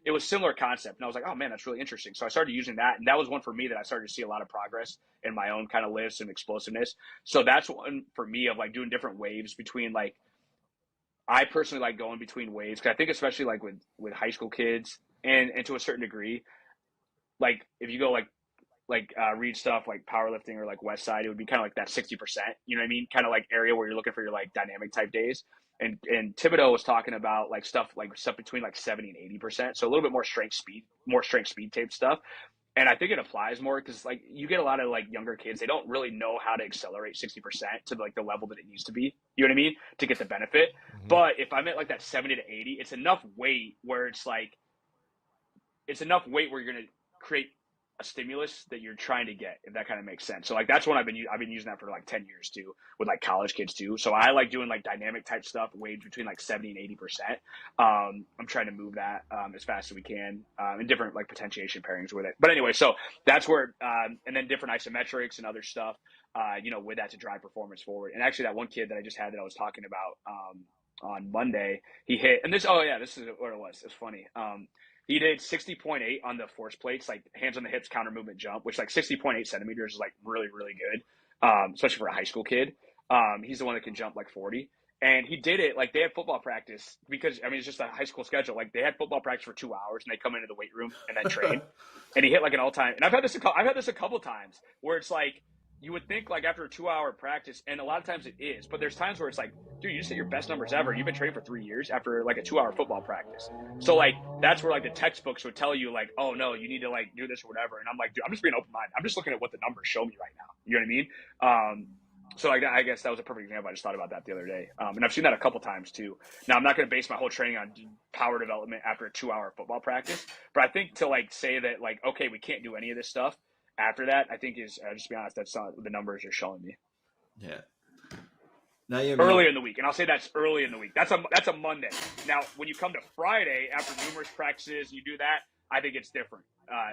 it was similar concept. And I was like, oh man, that's really interesting. So I started using that, and that was one for me that I started to see a lot of progress in my own kind of lifts and explosiveness. So that's one for me of like doing different waves between like, I personally like going between waves, because I think especially like with high school kids and to a certain degree, like if you go like read stuff like powerlifting or like West Side, it would be kind of like that 60%, you know what I mean? Kind of like area where you're looking for your like dynamic type days. And Thibodeau was talking about like stuff between like 70 and 80%. So a little bit more strength speed tape stuff. And I think it applies more because like you get a lot of like younger kids, they don't really know how to accelerate 60% to like the level that it needs to be, you know what I mean, to get the benefit. But if I'm at like that 70 to 80, it's enough weight where it's like, it's enough weight where you're going to create a stimulus that you're trying to get, if that kind of makes sense. So like that's what I've been using that for like 10 years too, with like college kids too. So I like doing like dynamic type stuff, weights between like 70 and 80%. I'm trying to move that as fast as we can, in different like potentiation pairings with it. But anyway, so that's where and then different isometrics and other stuff, with that to drive performance forward. And actually that one kid that I just had that I was talking about on Monday, he hit, and this is what it was. It's funny. He did 60.8 on the force plates, like hands on the hips, counter movement jump, which like 60.8 centimeters is like really, really good, especially for a high school kid. He's the one that can jump like 40. And he did it like they had football practice because, I mean, it's just a high school schedule. Like they had football practice for 2 hours and they come into the weight room and then train. And he hit like an all time. And I've had this a couple times where it's like, you would think like after a 2-hour practice, and a lot of times it is, but there's times where it's like, dude, you just hit your best numbers ever. You've been training for 3 years after like a 2-hour football practice. So like, that's where like the textbooks would tell you like, oh no, you need to like do this or whatever. And I'm like, dude, I'm just being open-minded. I'm just looking at what the numbers show me right now. You know what I mean? So I guess that was a perfect example. I just thought about that the other day. And I've seen that a couple times too. Now I'm not going to base my whole training on power development after a 2-hour football practice, but I think to like say that like, okay, we can't do any of this stuff after that, I think is, just to be honest, that's not the numbers are showing me. Yeah. Now you early in the week, and I'll say that's early in the week. That's a Monday. Now, when you come to Friday after numerous practices, you do that. I think it's different,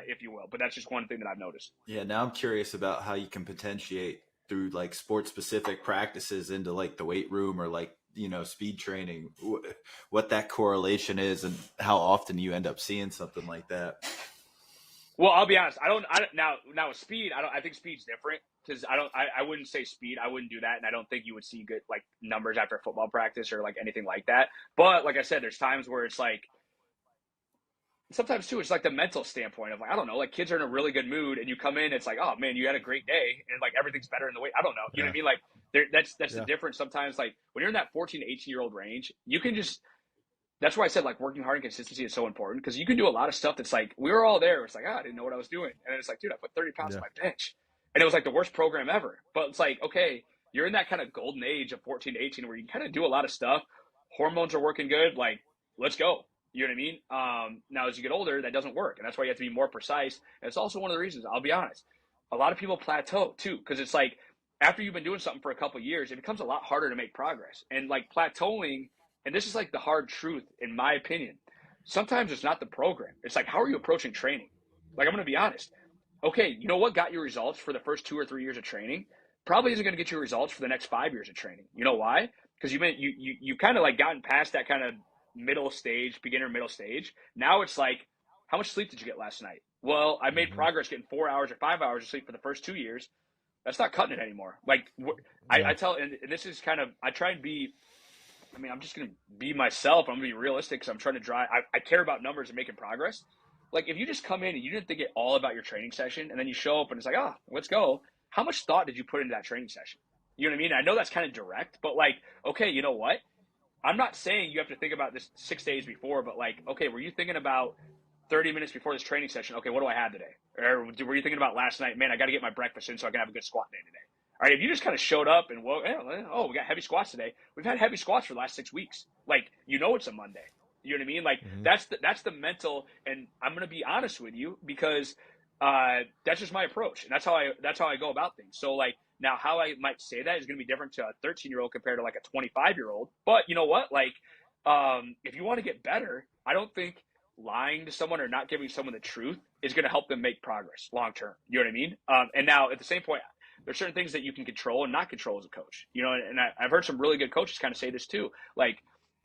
if you will. But that's just one thing that I've noticed. Yeah. Now I'm curious about how you can potentiate through like sports specific practices into like the weight room or like speed training. What that correlation is and how often you end up seeing something like that. Well, I'll be honest. Now with speed, I think speed's different because I wouldn't say speed. I wouldn't do that. And I don't think you would see good like numbers after a football practice or like anything like that. But like I said, there's times where it's like, sometimes too, it's like the mental standpoint of like, I don't know, like kids are in a really good mood and you come in, it's like, oh man, you had a great day. And like, everything's better in the weight. I don't know. You know what I mean? Like that's the difference. Sometimes like when you're in that 14 to 18-year-old range, you can just, that's why I said like working hard and consistency is so important because you can do a lot of stuff that's like, we were all there. It's like, I didn't know what I was doing. And it's like, dude, I put 30 pounds on my bench. And it was like the worst program ever. But it's like, okay, you're in that kind of golden age of 14 to 18 where you can kind of do a lot of stuff. Hormones are working good. Like, let's go. You know what I mean? Now, as you get older, that doesn't work. And that's why you have to be more precise. And it's also one of the reasons, I'll be honest, a lot of people plateau too. Because it's like, after you've been doing something for a couple of years, it becomes a lot harder to make progress. And like plateauing, and this is like the hard truth, in my opinion. Sometimes it's not the program. It's like, how are you approaching training? Like, I'm going to be honest. Okay, you know what got you results for the first 2 or 3 years of training? Probably isn't going to get you results for the next 5 years of training. You know why? Because you kind of like gotten past that kind of beginner middle stage. Now it's like, how much sleep did you get last night? Well, I made progress getting 4 hours or 5 hours of sleep for the first 2 years. That's not cutting it anymore. Like, I tell, and this is kind of, I try and be, I mean, I'm just going to be myself. I'm going to be realistic because I'm trying to drive. I care about numbers and making progress. Like, if you just come in and you didn't think it all about your training session and then you show up and it's like, let's go. How much thought did you put into that training session? You know what I mean? I know that's kind of direct, but like, okay, you know what? I'm not saying you have to think about this 6 days before, but like, okay, were you thinking about 30 minutes before this training session? Okay, what do I have today? Or were you thinking about last night? Man, I got to get my breakfast in so I can have a good squat day today. All right, if you just kind of showed up and, we got heavy squats today. We've had heavy squats for the last 6 weeks. Like, it's a Monday. You know what I mean? Like, that's the mental, and I'm going to be honest with you because that's just my approach. And that's how I go about things. So, like, now how I might say that is going to be different to a 13-year-old compared to, like, a 25-year-old. But you know what? Like, if you want to get better, I don't think lying to someone or not giving someone the truth is going to help them make progress long term. You know what I mean? And now, at the same point, there's certain things that you can control and not control as a coach, and I've heard some really good coaches kind of say this too. Like,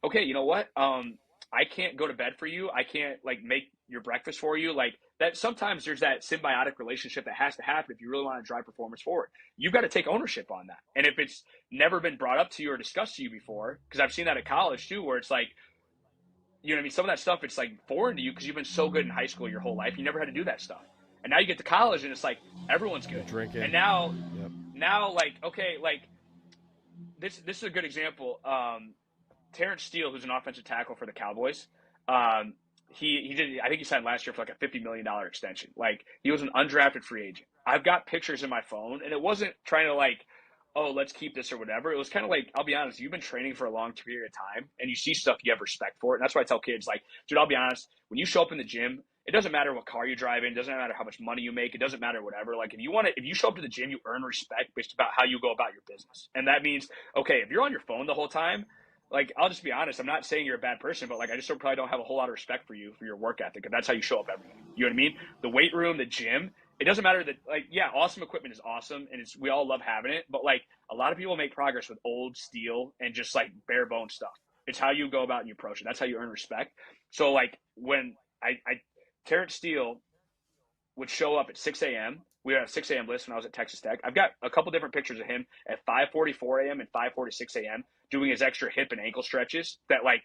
okay, you know what? I can't go to bed for you. I can't like make your breakfast for you. Like that, sometimes there's that symbiotic relationship that has to happen if you really want to drive performance forward. You've got to take ownership on that. And if it's never been brought up to you or discussed to you before, because I've seen that at college too, where it's like, you know what I mean? Some of that stuff, it's like foreign to you because you've been so good in high school your whole life. You never had to do that stuff. And now you get to college and it's like, everyone's good. Drinking. And now like, okay, like this is a good example. Terrence Steele, who's an offensive tackle for the Cowboys, he did, I think he signed last year for like a $50 million extension. Like, he was an undrafted free agent. I've got pictures in my phone, and it wasn't trying to like, oh, let's keep this or whatever. It was kind of like, I'll be honest, you've been training for a long period of time, and you see stuff you have respect for it. And that's why I tell kids, like, dude, I'll be honest, when you show up in the gym It doesn't matter what car you drive in. It doesn't matter how much money you make. It doesn't matter whatever. Like if you show up to the gym, you earn respect based about how you go about your business. And that means, okay, if you're on your phone the whole time, like I'll just be honest, I'm not saying you're a bad person, but like I just probably don't have a whole lot of respect for you for your work ethic. And that's how you show up every day. You know what I mean? The weight room, the gym, it doesn't matter that like, yeah, awesome equipment is awesome and we all love having it, but like a lot of people make progress with old steel and just like bare bone stuff. It's how you go about and you approach it. That's how you earn respect. So like when I Terrence Steele would show up at 6 a.m. We had a 6 a.m. list when I was at Texas Tech. I've got a couple different pictures of him at 5:44 a.m. and 5:46 a.m. doing his extra hip and ankle stretches that like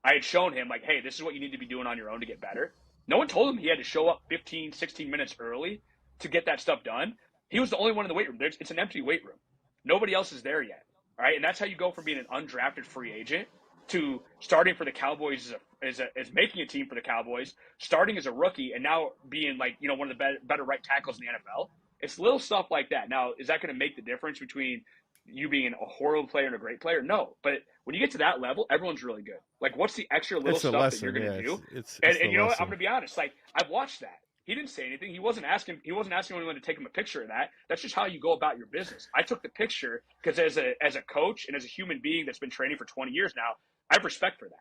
I had shown him like, hey, this is what you need to be doing on your own to get better. No one told him he had to show up 15, 16 minutes early to get that stuff done. He was the only one in the weight room. It's an empty weight room. Nobody else is there yet. All right. And that's how you go from being an undrafted free agent to starting for the Cowboys as making a team for the Cowboys, starting as a rookie, and now being like, you know, one of the better right tackles in the NFL. It's little stuff like that. Now, is that going to make the difference between you being a horrible player and a great player? No. But when you get to that level, everyone's really good. Like, what's the extra little stuff that you're going to do? And you know what? I'm going to be honest. Like, I've watched that. He didn't say anything. He wasn't asking anyone to take him a picture of that. That's just how you go about your business. I took the picture because as a coach and as a human being that's been training for 20 years now, I have respect for that.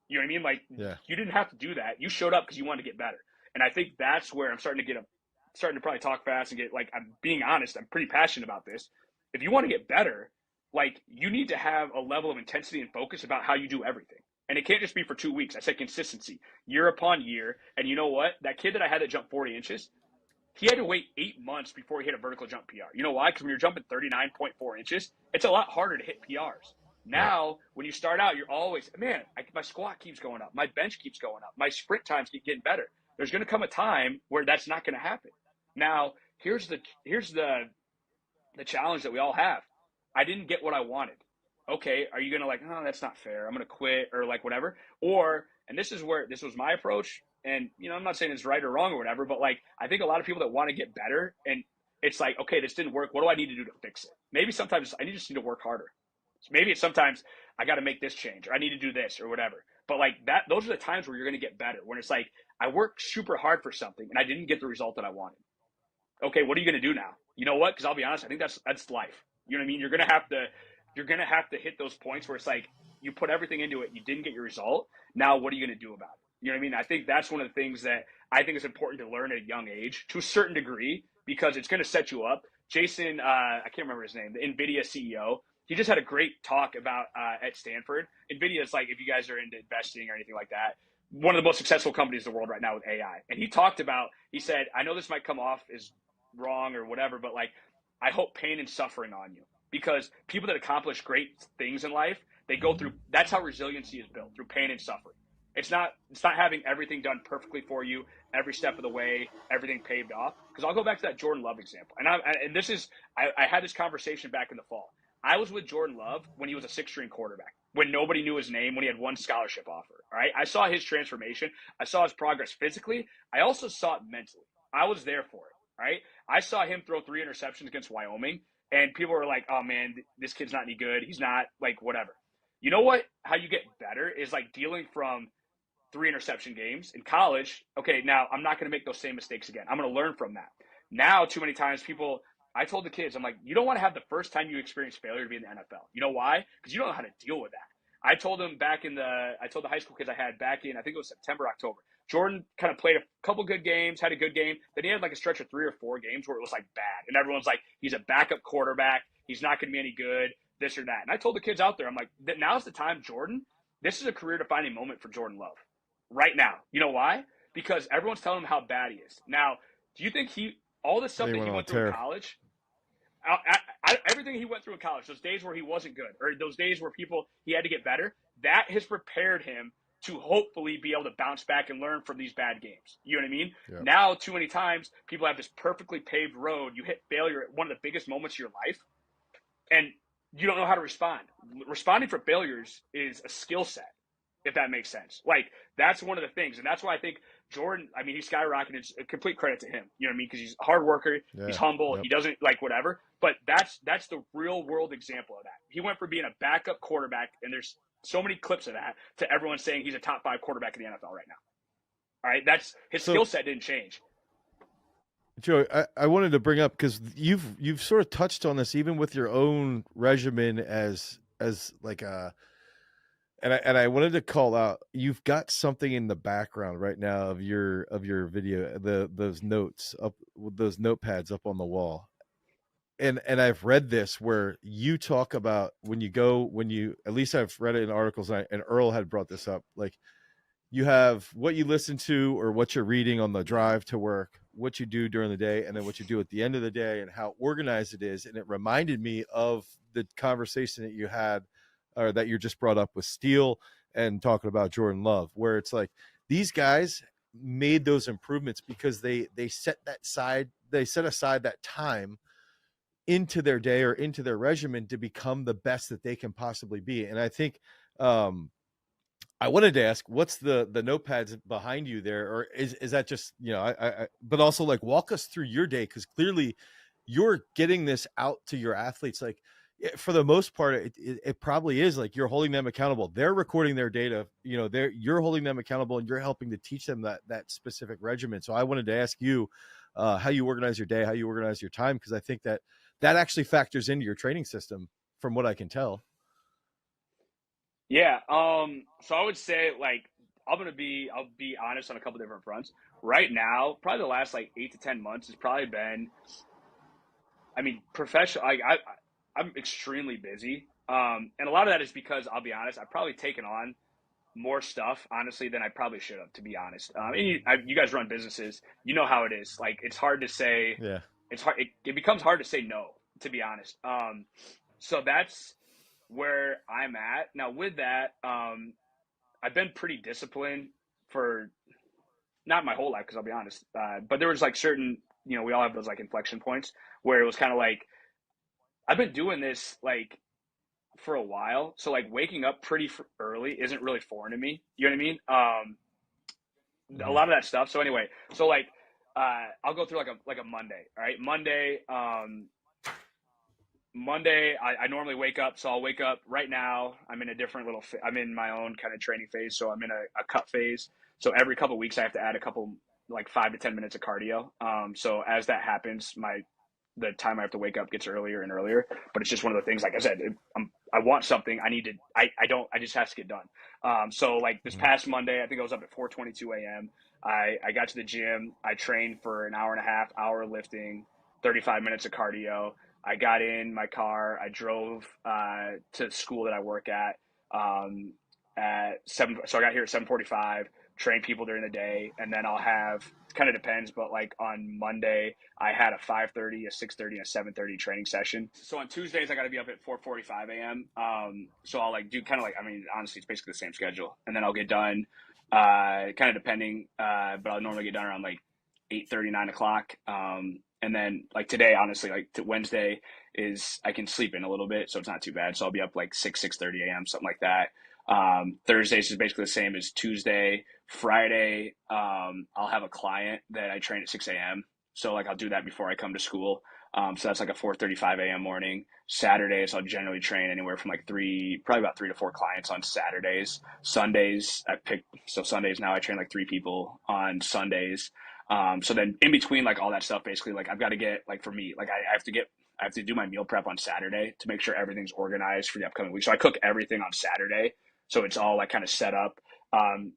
You know what I mean? Like, You didn't have to do that. You showed up because you wanted to get better. And I think that's where I'm starting to probably talk fast and get like, I'm being honest. I'm pretty passionate about this. If you want to get better, like you need to have a level of intensity and focus about how you do everything. And it can't just be for 2 weeks. I said consistency, year upon year. And you know what? That kid that I had that jumped 40 inches, he had to wait 8 months before he hit a vertical jump PR. You know why? Because when you're jumping 39.4 inches, it's a lot harder to hit PRs. Now, when you start out, you're always, man, my squat keeps going up. My bench keeps going up. My sprint times keep getting better. There's going to come a time where that's not going to happen. Now, here's the challenge that we all have. I didn't get what I wanted. Okay, are you going to like, oh, that's not fair. I'm going to quit or like whatever. Or, and this was my approach. And, you know, I'm not saying it's right or wrong or whatever, but like, I think a lot of people that want to get better and it's like, okay, this didn't work. What do I need to do to fix it? Maybe sometimes I just need to work harder. So maybe it's sometimes I got to make this change or I need to do this or whatever. But like that, those are the times where you're going to get better. When it's like, I worked super hard for something and I didn't get the result that I wanted. Okay, what are you going to do now? You know what? Because I'll be honest, I think that's life. You know what I mean? You're going to have to hit those points where it's like you put everything into it, you didn't get your result. Now, what are you going to do about it? You know what I mean? I think that's one of the things that I think is important to learn at a young age to a certain degree because it's going to set you up. Jason, I can't remember his name, the NVIDIA CEO, he just had a great talk about at Stanford. NVIDIA is like, if you guys are into investing or anything like that, one of the most successful companies in the world right now with AI. And he said, I know this might come off as wrong or whatever, but like, I hope pain and suffering on you because people that accomplish great things in life, they go through, that's how resiliency is built, through pain and suffering. It's not having everything done perfectly for you every step of the way, everything paved off. Because I'll go back to that Jordan Love example. And I had this conversation back in the fall. I was with Jordan Love when he was a 6-string quarterback, when nobody knew his name, when he had one scholarship offer. All right. I saw his transformation. I saw his progress physically. I also saw it mentally. I was there for it. Right. I saw him throw 3 interceptions against Wyoming and people were like, oh man, this kid's not any good. He's not like whatever. You know what? How you get better is like dealing from 3 interception games in college. Okay, now I'm not going to make those same mistakes again. I'm going to learn from that. Now, too many times I told the kids, I'm like, you don't want to have the first time you experience failure to be in the NFL. You know why? Because you don't know how to deal with that. I told the high school kids I had back in, I think it was September, October. Jordan kind of played a couple good games, had a good game. Then he had like a stretch of 3 or 4 games where it was like bad. And everyone's like, he's a backup quarterback. He's not going to be any good, this or that. And I told the kids out there, I'm like, now's the time, Jordan. This is a career-defining moment for Jordan Love right now. You know why? Because everyone's telling him how bad he is. Now, do you think all the stuff that he went through in college, everything he went through in college, those days where he wasn't good, or those days where he had to get better, that has prepared him to hopefully be able to bounce back and learn from these bad games. You know what I mean? Yeah. Now, too many times, people have this perfectly paved road. You hit failure at one of the biggest moments of your life, and you don't know how to respond. Responding for failures is a skill set, if that makes sense. Like, that's one of the things. And that's why I think Jordan, I mean, he's skyrocketed. It's a complete credit to him. You know what I mean? Because he's a hard worker. Yeah. He's humble. Yep. He doesn't like whatever. But that's the real world example of that. He went from being a backup quarterback, and there's so many clips of that, to everyone saying he's a top 5 quarterback in the NFL right now. All right. That's his So skill set didn't change. Joe, I wanted to bring up because you've sort of touched on this even with your own regimen as like a and I wanted to call out you've got something in the background right now of your video, those notes up with those notepads up on the wall. And I've read this where you talk about when you at least I've read it in articles, and Earl had brought this up, like you have what you listen to or what you're reading on the drive to work, what you do during the day, and then what you do at the end of the day and how organized it is. And it reminded me of the conversation that you had or that you just brought up with Steele and talking about Jordan Love, where it's like these guys made those improvements because they set aside that time into their day or into their regimen to become the best that they can possibly be. And I think I wanted to ask, what's the notepads behind you there, or is that just but also like walk us through your day because clearly you're getting this out to your athletes. Like for the most part, it probably is like you're holding them accountable. They're recording their data. You're holding them accountable, and you're helping to teach them that specific regimen. So I wanted to ask you how you organize your day, how you organize your time, because I think that actually factors into your training system, from what I can tell. Yeah. So I would say like I'll be honest on a couple different fronts. Right now, probably the last like 8 to 10 months has probably been, I mean, professional. I'm extremely busy. And a lot of that is because I'll be honest, I've probably taken on more stuff honestly than I probably should have, to be honest. And you guys run businesses, you know how it is. Like it's hard to say. Yeah. It's hard. It becomes hard to say no, to be honest. So that's where I'm at now. With that, I've been pretty disciplined for not my whole life, because I'll be honest. But there was like certain, we all have those like inflection points where it was kind of like I've been doing this like for a while. So like waking up pretty early isn't really foreign to me. You know what I mean? A Mm-hmm. lot of that stuff. So anyway, so like I'll go through like a Monday. All right, Monday, I normally wake up. So I'll wake up right now. I'm in a different I'm in my own kind of training phase. So I'm in a cut phase. So every couple of weeks, I have to add a couple, like 5 to 10 minutes of cardio. So as that happens, the time I have to wake up gets earlier and earlier. But it's just one of the things, like I said, I want something. I just has to get done. So like this past Monday, I think I was up at 4:22 a.m. I got to the gym. I trained for an hour and a half, hour lifting, 35 minutes of cardio. I got in my car. I drove to the school that I work at 7. So I got here at 7:45. Train people during the day, and then I'll have. Kind of depends, but like on Monday, I had a 5:30, a 6:30, and a 7:30 training session. So on Tuesdays, I got to be up at 4:45 a.m. So I'll like do kind of like, I mean, honestly, it's basically the same schedule, and then I'll get done. Kind of depending, but I'll normally get done around like 8:30, 9 o'clock. And then like today, honestly, like Wednesday is I can sleep in a little bit, so it's not too bad. So I'll be up like 6:30 a.m., something like that. Thursdays is basically the same as Tuesday. Friday, I'll have a client that I train at 6 a.m. So like I'll do that before I come to school. So that's like a 4:35 a.m. morning. Saturdays, I'll generally train anywhere from like probably about 3 to 4 clients on Saturdays. Sundays, Sundays now I train like 3 people on Sundays. So then in between like all that stuff, basically like I've got to get like for me, like I have to do my meal prep on Saturday to make sure everything's organized for the upcoming week. So I cook everything on Saturday. So it's all like kind of set up and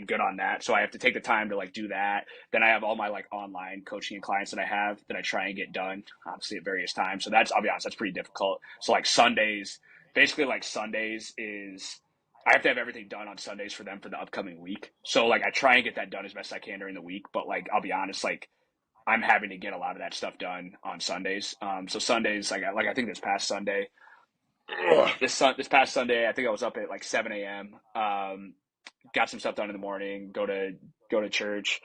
good on that. So I have to take the time to like do that. Then I have all my like online coaching and clients that I have that I try and get done obviously at various times. So I'll be honest, that's pretty difficult. So like Sundays, basically like Sundays is I have to have everything done on Sundays for them for the upcoming week. So like I try and get that done as best I can during the week. But like I'll be honest, like I'm having to get a lot of that stuff done on Sundays. So Sundays, like I think this past Sunday, this past Sunday, I think I was up at like 7 a.m. Got some stuff done in the morning. Go to church.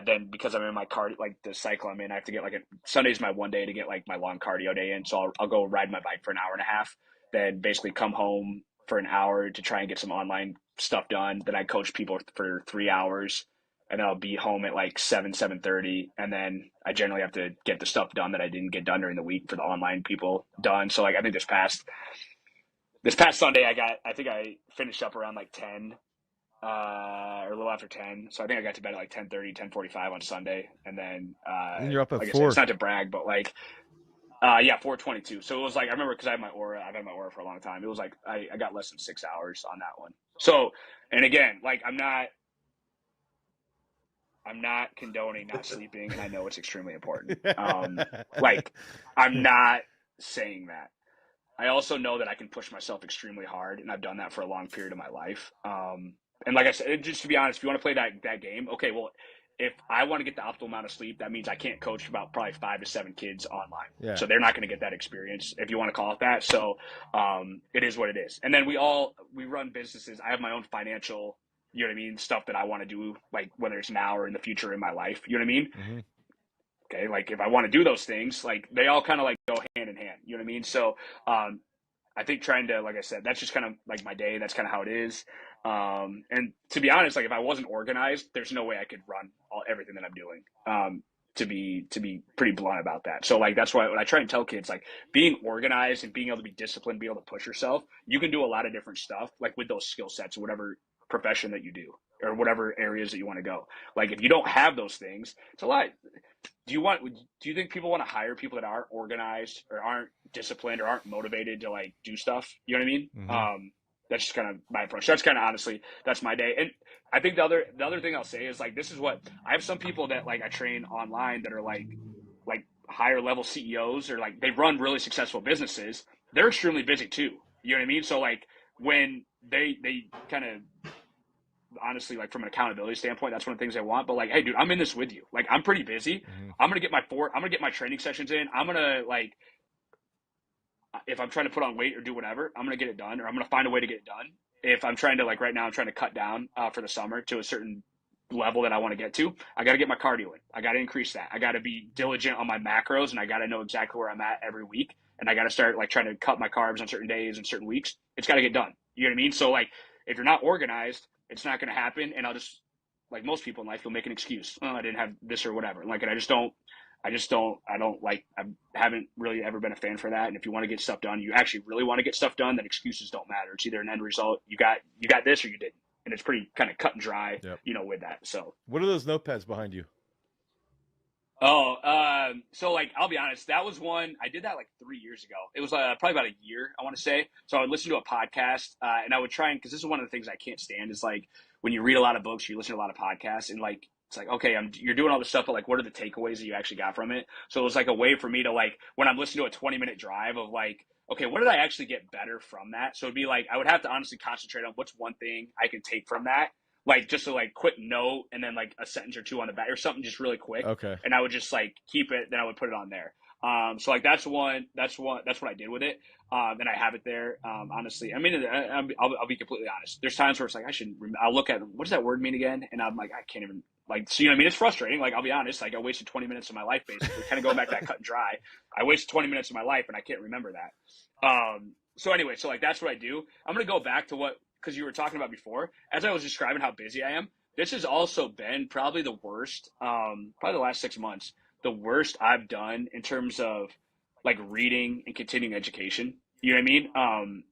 Then because I'm in my like the cycle I'm in, I have to get Sunday's my one day to get like my long cardio day in. So I'll go ride my bike for an hour and a half. Then basically come home for an hour to try and get some online stuff done. Then I coach people for 3 hours. And then I'll be home at like 7:30, and then I generally have to get the stuff done that I didn't get done during the week for the online people done. So like I think this past Sunday I think I finished up around like 10. or a little after 10. So I think I got to bed at like 10:30, 10:45 on Sunday. And then, And you're up at like I said, it's 4. not to brag, but like, yeah, 4:22. So it was like, I remember because I've had my Aura for a long time. It was like, I got less than 6 hours on that one. So, and again, like I'm not condoning not sleeping, and I know it's extremely important. Like I'm not saying that. I also know that I can push myself extremely hard, and I've done that for a long period of my life. And like I said, just to be honest, if you want to play that game, okay, well, if I want to get the optimal amount of sleep, that means I can't coach about probably 5 to 7 kids online. Yeah. So they're not going to get that experience, if you want to call it that. So it is what it is. And then we run businesses. I have my own financial, you know what I mean, stuff that I want to do, like whether it's now or in the future in my life, you know what I mean? Mm-hmm. Okay, like if I want to do those things, like they all kind of like go hand in hand, you know what I mean? So I think trying to, like I said, that's just kind of like my day. That's kind of how it is. And to be honest, like if I wasn't organized, there's no way I could run everything that I'm doing. To be pretty blunt about that. So like that's why when I try and tell kids, like being organized and being able to be disciplined, be able to push yourself, you can do a lot of different stuff, like with those skill sets or whatever profession that you do or whatever areas that you want to go. Like if you don't have those things, it's a lot. Do you think people want to hire people that aren't organized or aren't disciplined or aren't motivated to like do stuff? You know what I mean? Mm-hmm. That's just kind of my approach. That's kind of honestly, that's my day. And I think the other thing I'll say is like, this is what I have some people that like I train online that are like higher level CEOs or like they run really successful businesses. They're extremely busy too. You know what I mean? So like when they kind of honestly, like from an accountability standpoint, that's one of the things I want. But like, hey, dude, I'm in this with you. Like, I'm pretty busy. Mm-hmm. I'm gonna get my training sessions in. I'm gonna like, if I'm trying to put on weight or do whatever, I'm gonna get it done, or I'm gonna find a way to get it done. If I'm trying to like right now, I'm trying to cut down for the summer to a certain level that I want to get to. I got to get my cardio in. I got to increase that. I got to be diligent on my macros, and I got to know exactly where I'm at every week. And I got to start like trying to cut my carbs on certain days and certain weeks. It's got to get done. You know what I mean? So like, if you're not organized, it's not going to happen. And I'll just, like most people in life, you'll make an excuse. Oh, I didn't have this or whatever. Like, and I don't like, I haven't really ever been a fan for that. And if you want to get stuff done, you actually really want to get stuff done, then excuses don't matter. It's either an end result. You got this or you didn't. And it's pretty kind of cut and dry, Yep. you know, with that. So, What are those notepads behind you? so like, I'll be honest, that was one, I did that like 3 years ago. It was probably about a year, I want to say. So I would listen to a podcast, and I would try and, cause this is one of the things I can't stand is like, when you read a lot of books, you listen to a lot of podcasts and like, it's like, okay, you're doing all this stuff, but like, what are the takeaways that you actually got from it? So it was like a way for me to like, when I'm listening to a 20-minute drive of like, okay, what did I actually get better from that? So it'd be like, I would have to honestly concentrate on what's one thing I can take from that. Like just a like quick note and then like a sentence or two on the back or something just really quick. Okay. And I would just like keep it, then I would put it on there. So like that's what I did with it. And I have it there. Honestly, I mean, I'll be completely honest. There's times where it's like, I'll look at, what does that word mean again? And I'm like, I can't even like, so, you know what I mean? It's frustrating. Like, I'll be honest, like I wasted 20 minutes of my life, basically kind of going back to that cut and dry. I wasted 20 minutes of my life and I can't remember that. So anyway, so like, that's what I do. I'm going to go back to because you were talking about before, as I was describing how busy I am, this has also been probably the worst, probably the last 6 months, the worst I've done in terms of like reading and continuing education. You know what I mean?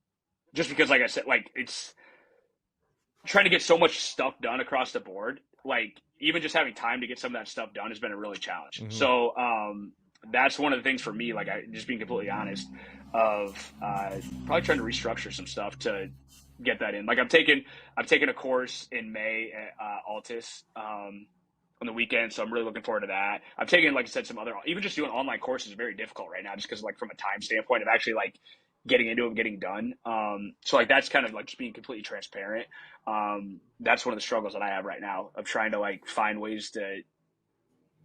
Just because, like I said, like it's trying to get so much stuff done across the board. Like even just having time to get some of that stuff done has been a really challenge. Mm-hmm. So that's one of the things for me. Like just being completely honest, of probably trying to restructure some stuff to get that in. Like I'm taking a course in May at Altus on the weekend, so I'm really looking forward to that. I'm taking, like I said, some other, even just doing online courses is very difficult right now, just because like from a time standpoint of actually like getting into it and getting done. So like that's kind of like just being completely transparent. That's one of the struggles that I have right now of trying to like find ways to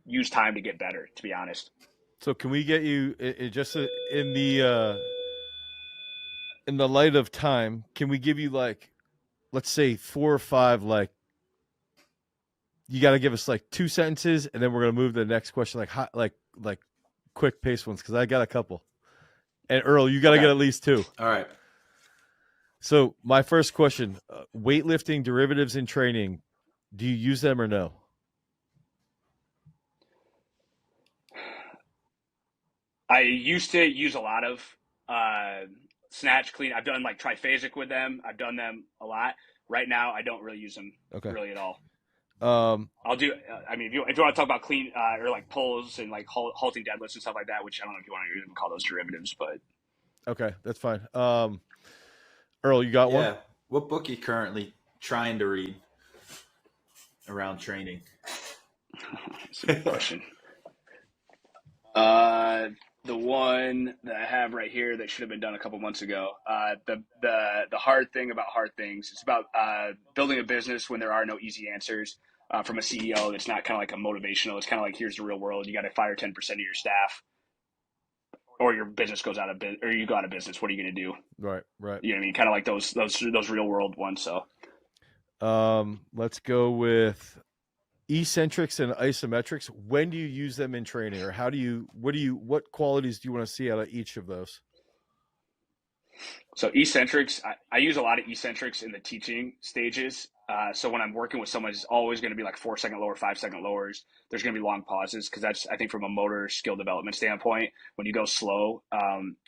use time to get better, to be honest. So can we get you just in the light of time? Can we give you like, let's say 4 or 5, like you got to give us like 2 sentences, and then we're gonna move to the next question, like hot, like quick pace ones, because I got a couple. And Earl, you got to get at least 2. All right. So my first question: weightlifting derivatives in training. Do you use them or no? I used to use a lot of snatch, clean. I've done like triphasic with them. I've done them a lot. right now I don't really use them really at all. I'll do. I mean, if you want to talk about clean or like pulls and like halting deadlifts and stuff like that, which I don't know if you want to even call those derivatives, but okay, that's fine. Earl, you got one? Yeah. What book are you currently trying to read around training? That's a good question. The one that I have right here that should have been done a couple months ago. The hard thing about hard things. It's about building a business when there are no easy answers. From a CEO, that's not kind of like a motivational. It's kind of like, here's the real world. You got to fire 10% of your staff, or your business goes out of business, or you go out of business. What are you going to do? Right. You know what I mean? Kind of like those real world ones. So, let's go with eccentrics and isometrics. When do you use them in training, or what qualities do you want to see out of each of those? So eccentrics, I use a lot of eccentrics in the teaching stages. So when I'm working with someone, it's always going to be like 4-second lower, 5-second lowers. There's going to be long pauses because that's, I think, from a motor skill development standpoint, when you go slow,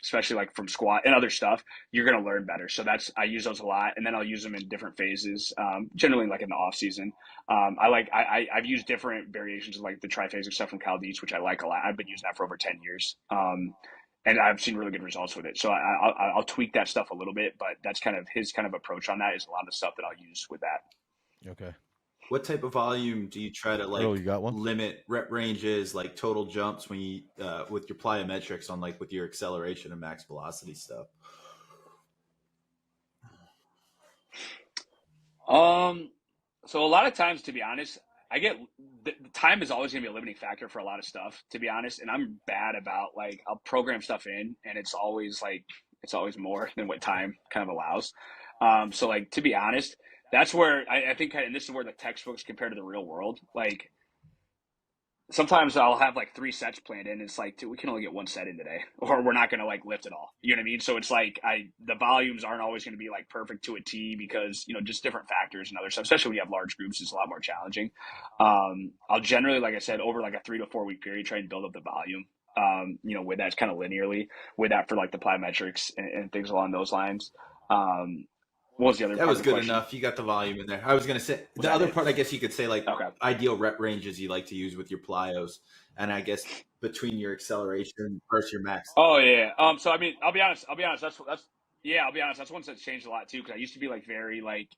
especially like from squat and other stuff, you're going to learn better. So I use those a lot, and then I'll use them in different phases, generally like in the off season. I've used different variations of like the triphasic stuff from Cal Dietz, which I like a lot. I've been using that for over 10 years. And I've seen really good results with it. So I'll tweak that stuff a little bit, but that's kind of his kind of approach on that, is a lot of stuff that I'll use with that. Okay. What type of volume do you try to like you got one? limit rep ranges, like total jumps when you with your plyometrics on like with your acceleration and max velocity stuff? So a lot of times, to be honest, the time is always going to be a limiting factor for a lot of stuff, to be honest. And I'm bad about like, I'll program stuff in and it's always more than what time kind of allows. So like, to be honest, that's where I think, and this is where the textbooks compare to the real world. Like, sometimes I'll have like 3 sets planned in. It's like, dude, we can only get 1 set in today, or we're not going to like lift at all. You know what I mean? So it's like, the volumes aren't always going to be like perfect to a T because, just different factors and other stuff, especially when you have large groups, it's a lot more challenging. I'll generally, like I said, over like a 3 to 4 week period, try and build up the volume, with that kind of linearly with that for like the plyometrics and things along those lines. What was the other part? That was of the good question? enough. You got the volume in there. I was going to say the other part, I guess you could say like ideal rep ranges you like to use with your plyos, and I guess between your acceleration versus your max. Oh yeah. So I mean, I'll be honest. I'll be honest. That's one that's changed a lot too. Because I used to be like very like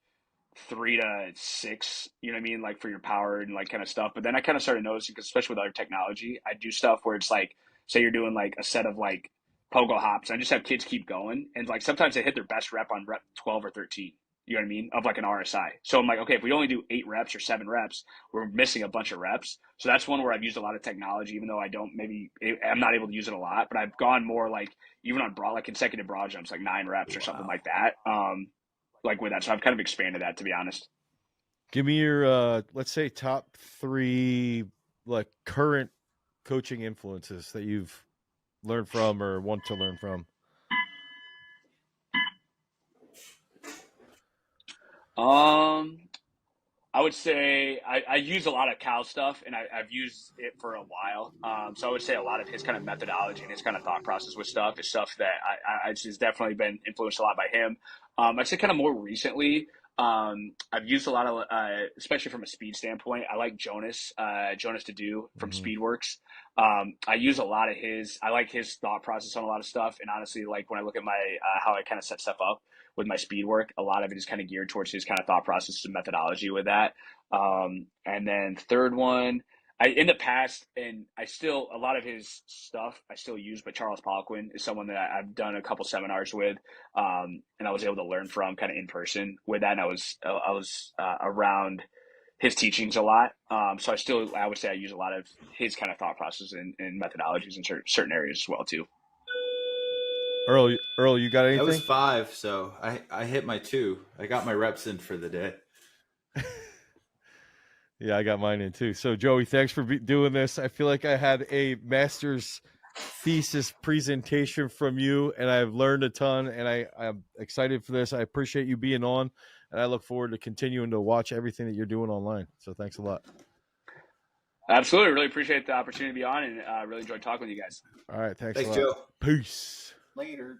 3 to 6. You know what I mean? Like for your power and like kind of stuff. But then I kind of started noticing, because especially with other technology, I do stuff where it's like, say you're doing like a set of like pogo hops. I just have kids keep going, and like sometimes they hit their best rep on rep 12 or 13. You know what I mean? Of like an RSI. So I'm like, okay, if we only do 8 reps or 7 reps, we're missing a bunch of reps. So that's one where I've used a lot of technology, even though I'm not able to use it a lot, but I've gone more like, even on like consecutive broad jumps, like 9 reps or something like that. Like with that. So I've kind of expanded that, to be honest. Give me your, let's say top 3, like current coaching influences that you've learned from or want to learn from. I would say I use a lot of Cal stuff, and I've used it for a while. So I would say a lot of his kind of methodology and his kind of thought process with stuff is stuff that it's definitely been influenced a lot by him. I'd say kind of more recently, I've used a lot of, especially from a speed standpoint, I like Jonas to do from Speedworks. I use a lot of I like his thought process on a lot of stuff. And honestly, like when I look at my, how I kind of set stuff up with my speed work, a lot of it is kind of geared towards his kind of thought process and methodology with that. And then third one, in the past, and a lot of his stuff I still use, but Charles Poliquin is someone that I've done a couple seminars with, and I was able to learn from kind of in person with that. And I was around his teachings a lot. So I would say I use a lot of his kind of thought process and methodologies in certain areas as well too. Earl, you got anything? That was 5, so I hit my 2. I got my reps in for the day. Yeah, I got mine in too. So Joey, thanks for doing this. I feel like I had a master's thesis presentation from you, and I've learned a ton, and I'm excited for this. I appreciate you being on, and I look forward to continuing to watch everything that you're doing online. So thanks a lot. Absolutely. Really appreciate the opportunity to be on, and really enjoyed talking with you guys. All right. Thanks a lot. Joe. Peace. Later.